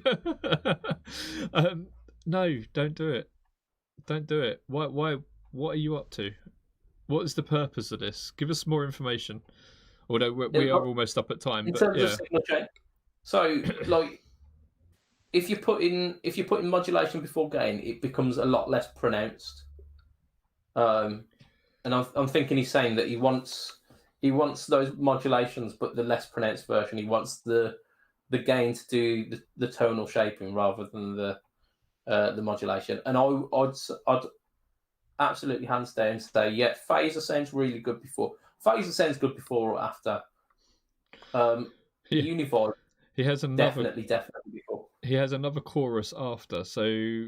No, don't do it. Don't do it. Why? What are you up to? What is the purpose of this? Give us more information. Although we are almost up at time, in but terms yeah. of signal chain. So, like, if you put in modulation before gain, it becomes a lot less pronounced. And I'm thinking he's saying that he wants those modulations, but the less pronounced version. He wants the gain to do the tonal shaping rather than the modulation. And I'd absolutely hands down say, yeah, phaser sounds really good before. Phaser sounds good before or after. Univibe. He has another definitely before. He has another chorus after, so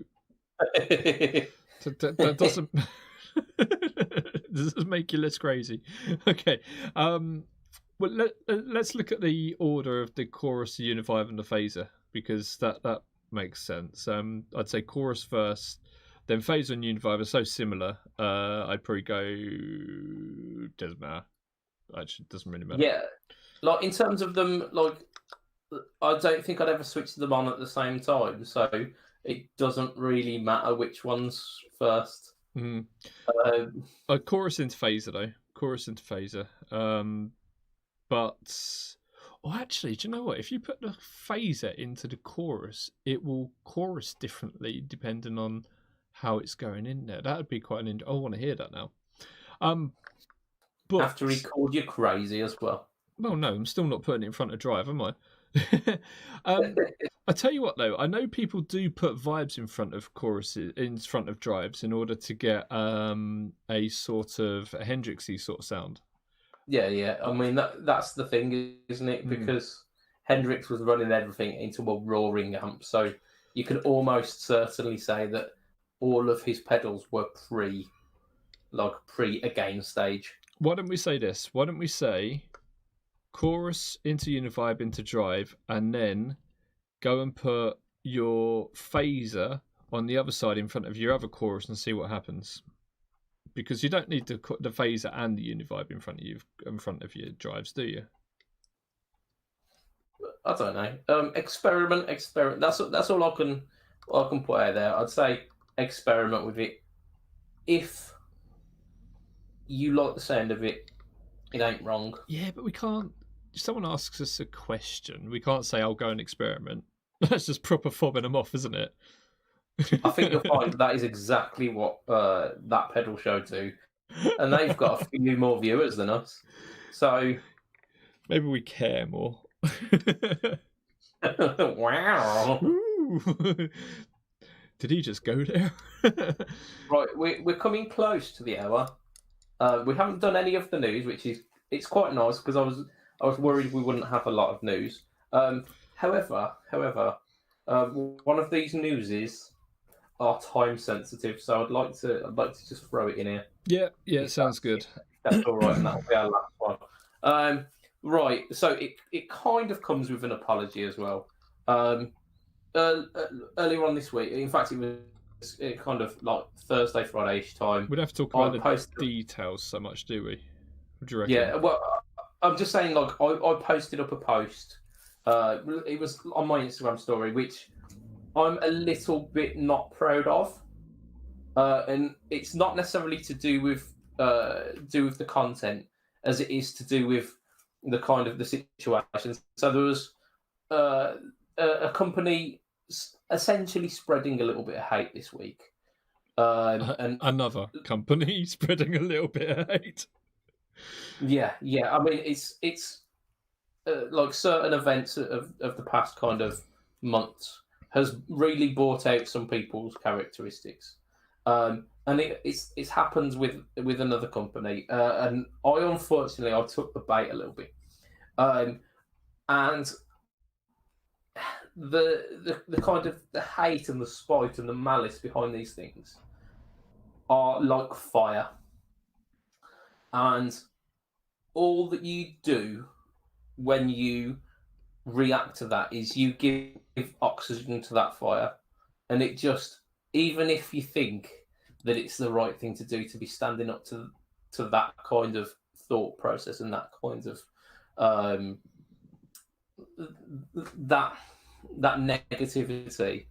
that doesn't. Does this make you less crazy? Okay. Well, let's look at the order of the chorus, the Univibe, and the phaser, because that makes sense. I'd say chorus first, then phaser and Univibe are so similar. I'd probably go. Doesn't matter. Actually, it doesn't really matter. Yeah, like in terms of them, like I don't think I'd ever switch them on at the same time, so it doesn't really matter which one's first. Chorus into phaser though. Chorus into phaser. But actually, do you know what? If you put the phaser into the chorus, it will chorus differently depending on how it's going in there. That would be quite an. I want to hear that now. But after he called you crazy as well. Well, no, I'm still not putting it in front of drive, am I? I tell you what, though, I know people do put vibes in front of choruses, in front of drives, in order to get a sort of a Hendrixy sort of sound. Yeah. I mean, that's the thing, isn't it? Because Hendrix was running everything into a roaring amp, so you could almost certainly say that all of his pedals were pre a gain stage. Why don't we say this? Why don't we say chorus into Univibe into drive, and then go and put your phaser on the other side in front of your other chorus and see what happens. Because you don't need the phaser and the Univibe in front of your drives, do you? I don't know. Experiment. That's all I can put out there. I'd say experiment with it. If you like the sound of it, it ain't wrong. Yeah, but we can't. If someone asks us a question, we can't say, "I'll go and experiment." That's just proper fobbing them off, isn't it? I think you'll find that is exactly what that pedal show do, and they've got a few more viewers than us. So maybe we care more. Wow! Did he just go there? Right, we're coming close to the hour. We haven't done any of the news, which it's quite nice because I was worried we wouldn't have a lot of news. However, one of these newses are time sensitive, so I'd like to just throw it in here. Yeah, sounds good. That's all right, and that'll be our last one. Right, so it kind of comes with an apology as well. Earlier on this week, in fact, it was kind of like Thursday, Friday-ish time. We don't have to talk about the details so much, do we? What do you reckon? Yeah, well, I'm just saying, like, I posted up a post. It was on my Instagram story, which I'm a little bit not proud of. And it's not necessarily to do with the content as it is to do with the kind of the situation. So there was a company essentially spreading a little bit of hate this week. And another company spreading a little bit of hate. Yeah. I mean, it's like certain events of the past kind of months has really brought out some people's characteristics, and it's happened with another company, and unfortunately I took the bait a little bit, and the kind of the hate and the spite and the malice behind these things are like fire. And all that you do when you react to that is you give oxygen to that fire. And it just, even if you think that it's the right thing to do to be standing up to that kind of thought process and that kind of that negativity,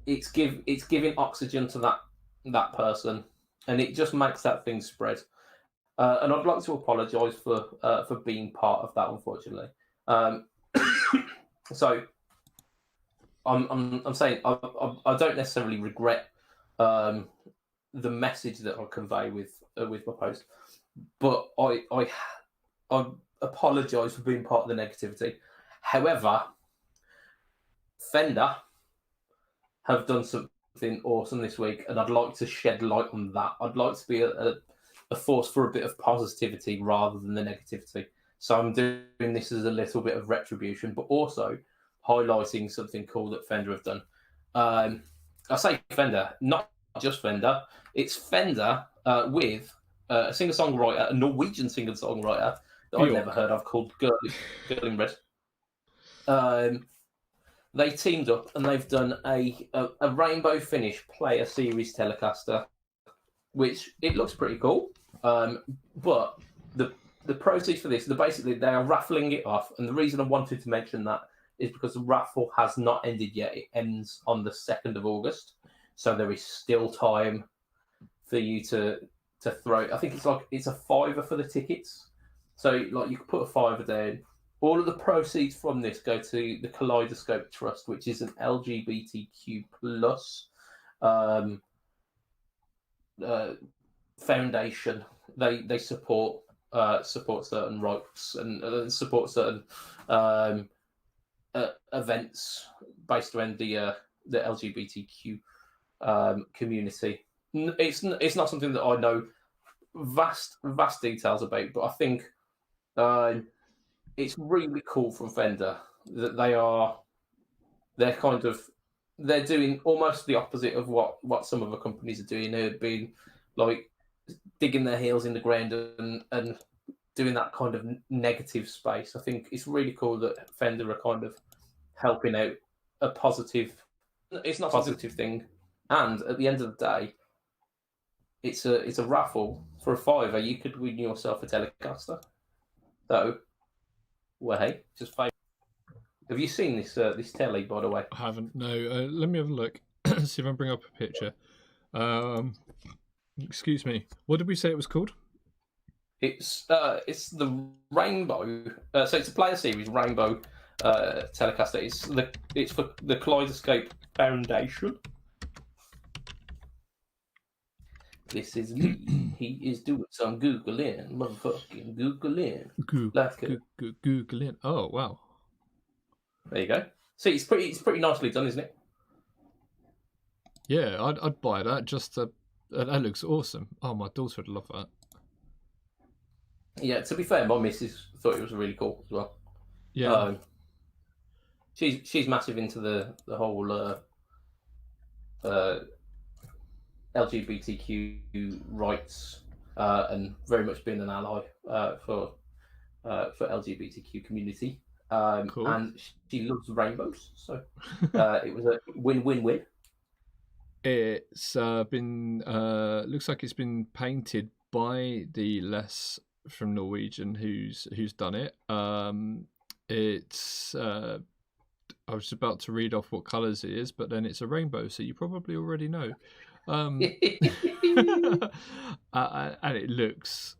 it's giving oxygen to that person. and it just makes that thing spread. And I'd like to apologise for being part of that, unfortunately. So I'm saying I don't necessarily regret the message that I convey with my post, but I apologise for being part of the negativity. However, Fender have done something awesome this week, and I'd like to shed light on that. I'd like to be a force for a bit of positivity rather than the negativity. So I'm doing this as a little bit of retribution, but also highlighting something cool that Fender have done. I say Fender, not just Fender. It's Fender with a singer-songwriter, a Norwegian singer-songwriter that I've never heard of called Girl in Red. They teamed up and they've done a Rainbow Finish Player Series Telecaster, which it looks pretty cool. But the proceeds for this, they are raffling it off, and the reason I wanted to mention that is because the raffle has not ended yet. It ends on the 2nd of August, so there is still time for you to throw. I think it's a $5 for the tickets, so like you could put a $5 down. All of the proceeds from this go to the Kaleidoscope Trust, which is an LGBTQ plus foundation. They support certain rights and support certain events based around the LGBTQ community. It's not something that I know vast details about, but I think it's really cool from Fender that they're doing almost the opposite of what some other companies are doing. They're being like digging their heels in the ground and doing that kind of negative space. I think it's really cool that Fender are kind of helping out a positive. It's not a positive thing, and at the end of the day, it's a raffle for a $5. You could win yourself a Telecaster. So, well, hey, just fine. Have you seen this telly, by the way? I haven't. No. Let me have a look. See if I can bring up a picture. Excuse me. What did we say it was called? It's the Rainbow. So it's a Player Series Rainbow Telecaster. It's for the Kaleidoscope Foundation. This is Lee. He is doing some Googling, motherfucking Googling. Googling. Oh wow. There you go. See, it's pretty nicely done, isn't it? Yeah, I'd buy that. That looks awesome. Oh, my daughter would love that. Yeah, to be fair, my missus thought it was really cool as well. Yeah. She's massive into the whole LGBTQ rights and very much being an ally for LGBTQ community. Cool. And she loves rainbows, so it was a win-win-win. It's been looks like it's been painted by the Les from Norwegian who's done it. It's I was about to read off what colours it is, but then it's a rainbow, so you probably already know. And it looks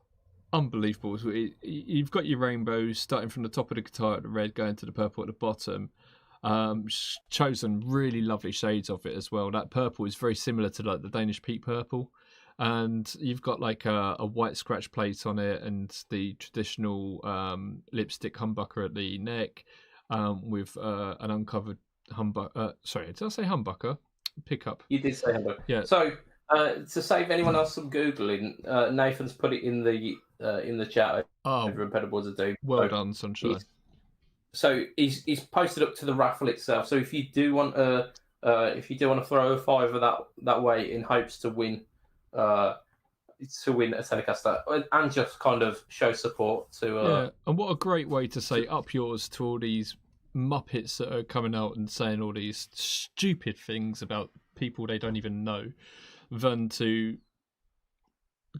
unbelievable. So you've got your rainbows starting from the top of the guitar at the red, going to the purple at the bottom. Chosen really lovely shades of it as well. That purple is very similar to like the Danish peat purple, and you've got like a white scratch plate on it and the traditional lipstick humbucker at the neck, with an uncovered humbucker. Sorry, did I say humbucker? Pickup. You did say humbucker. Yeah. So to save anyone else some googling, Nathan's put it in the chat over in Pedalboards of Doom. Well done, Sunshine. So he's posted up to the raffle itself. So if you do want to throw a $5 that way in hopes to win a Telecaster and just kind of show support to yeah, and what a great way to say up yours to all these muppets that are coming out and saying all these stupid things about people they don't even know, than to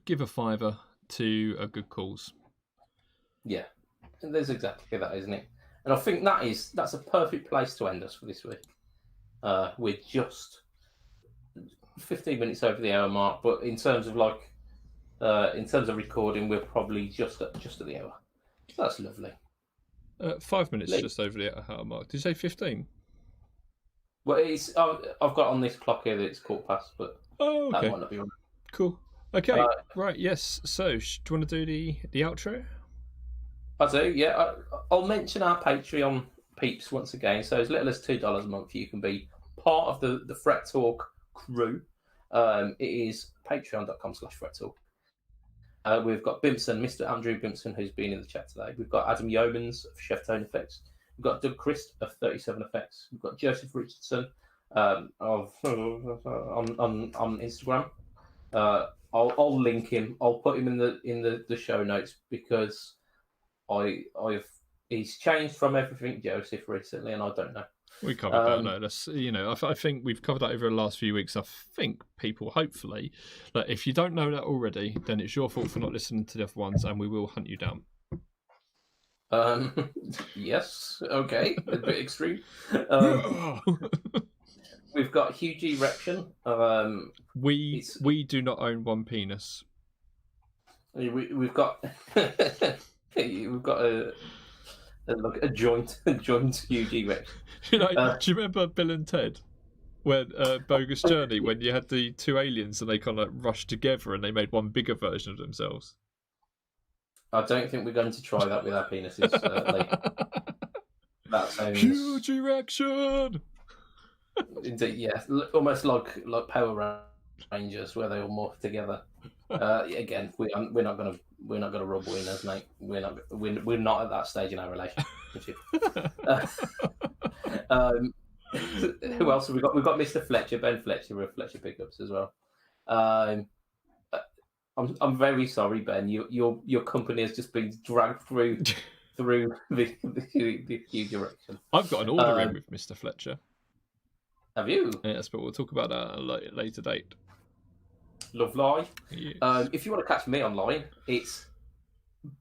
give a $5 to a good cause. Yeah, and there's exactly that, isn't it? And I think that's a perfect place to end us for this week. We're just 15 minutes over the hour mark, but in terms of recording, we're probably just at the hour. So that's lovely. 5 minutes just over the hour mark. Did you say 15? Well, I've got on this clock here that it's 15:15, but okay. That might not be right. Cool. Okay, right, yes. So, do you want to do the outro? I do, yeah. I'll mention our Patreon peeps once again. So, as little as $2 a month, you can be part of the Fret Talk crew. It is patreon.com/Fret Talk. We've got Bimpson, Mr. Andrew Bimpson, who's been in the chat today. We've got Adam Yeomans of Chef Tone Effects. We've got Doug Christ of 37 Effects. We've got Joseph Richardson on Instagram. I'll link him. I'll put him in the show notes because he's changed from everything Joseph recently, and I don't know. We covered that. No, that's I think we've covered that over the last few weeks. I think people, hopefully, that if you don't know that already, then it's your fault for not listening to the other ones, and we will hunt you down. Yes. Okay. A bit extreme. We've got huge erection. We do not own one penis. We've got a joint huge erection. Do you remember Bill and Ted? When Bogus Journey, when you had the two aliens and they kind of rushed together and they made one bigger version of themselves. I don't think we're going to try that with our penises. That sounds huge erection. Indeed, yeah, almost like Power Rangers, where they all morph together. Again, we're not gonna rub winners, mate. We're not at that stage in our relationship. Who else have we got? We've got Mr. Fletcher, Ben Fletcher of Fletcher Pickups as well. I'm very sorry, Ben. Your company has just been dragged through the huge direction. I've got an order in with Mr. Fletcher. Have you? Yes, but we'll talk about that at a later date. Lovely. Yes. If you want to catch me online, it's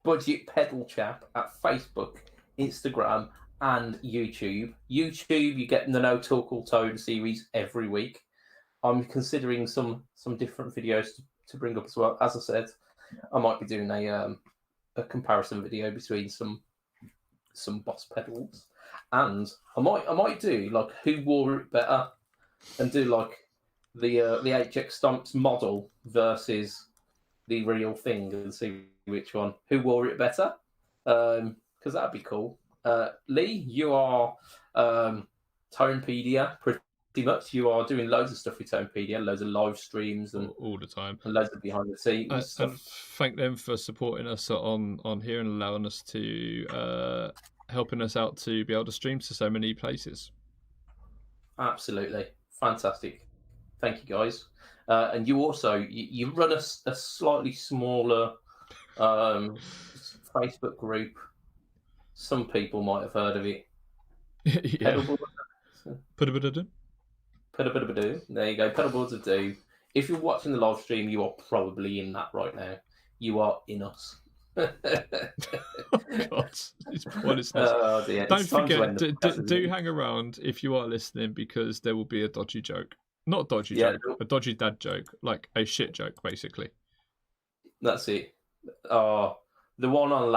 Budget Pedal Chap at Facebook, Instagram, and YouTube. YouTube, you get the No Talk All Tone series every week. I'm considering some different videos to bring up as well. As I said, I might be doing a comparison video between some Boss pedals, and I might do like who wore it better, and do like the HX Stomps model versus the real thing, and see which one who wore it better, because that'd be cool. Lee, you are Tonepedia pretty much. You are doing loads of stuff with Tonepedia, loads of live streams and all the time, and loads of behind the scenes stuff. And thank them for supporting us on here and allowing us to helping us out to be able to stream to so many places. Absolutely fantastic. Thank you, guys. And you also you run a slightly smaller Facebook group. Some people might have heard of it. Yeah. Pedalboards There you go. Pedalboards of Doom. If you're watching the live stream, you are probably in that right now. You are in us. Oh, God, it's pointlessness. Oh, dear. Don't forget, do hang around if you are listening, because there will be a dodgy joke. Not a dodgy joke, a dodgy dad joke, like a shit joke, basically. That's it. Oh, the one on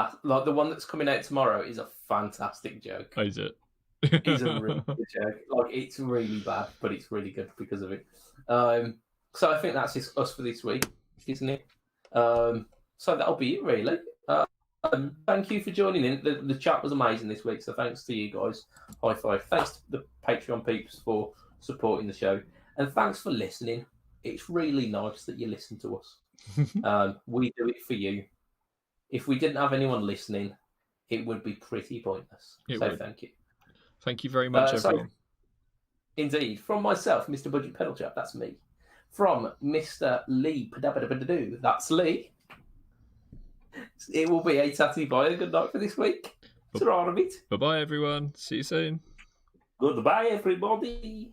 the one that's coming out tomorrow is a fantastic joke. Oh, is it? It's a really good joke. Like, it's really bad, but it's really good because of it. So I think that's us for this week, isn't it? So that'll be it, really. Thank you for joining in. The chat was amazing this week, so thanks to you guys. High five. Thanks to the Patreon peeps for supporting the show, and thanks for listening. It's really nice that you listen to us. We do it for you. If we didn't have anyone listening, it would be pretty pointless. Thank you. Thank you very much, everyone. Indeed. From myself, Mr. Budget Pedal Chap, that's me. From Mr. Lee, that's Lee. It will be a tatty bye. Good night for this week. Bye-bye, everyone. See you soon. Goodbye, everybody.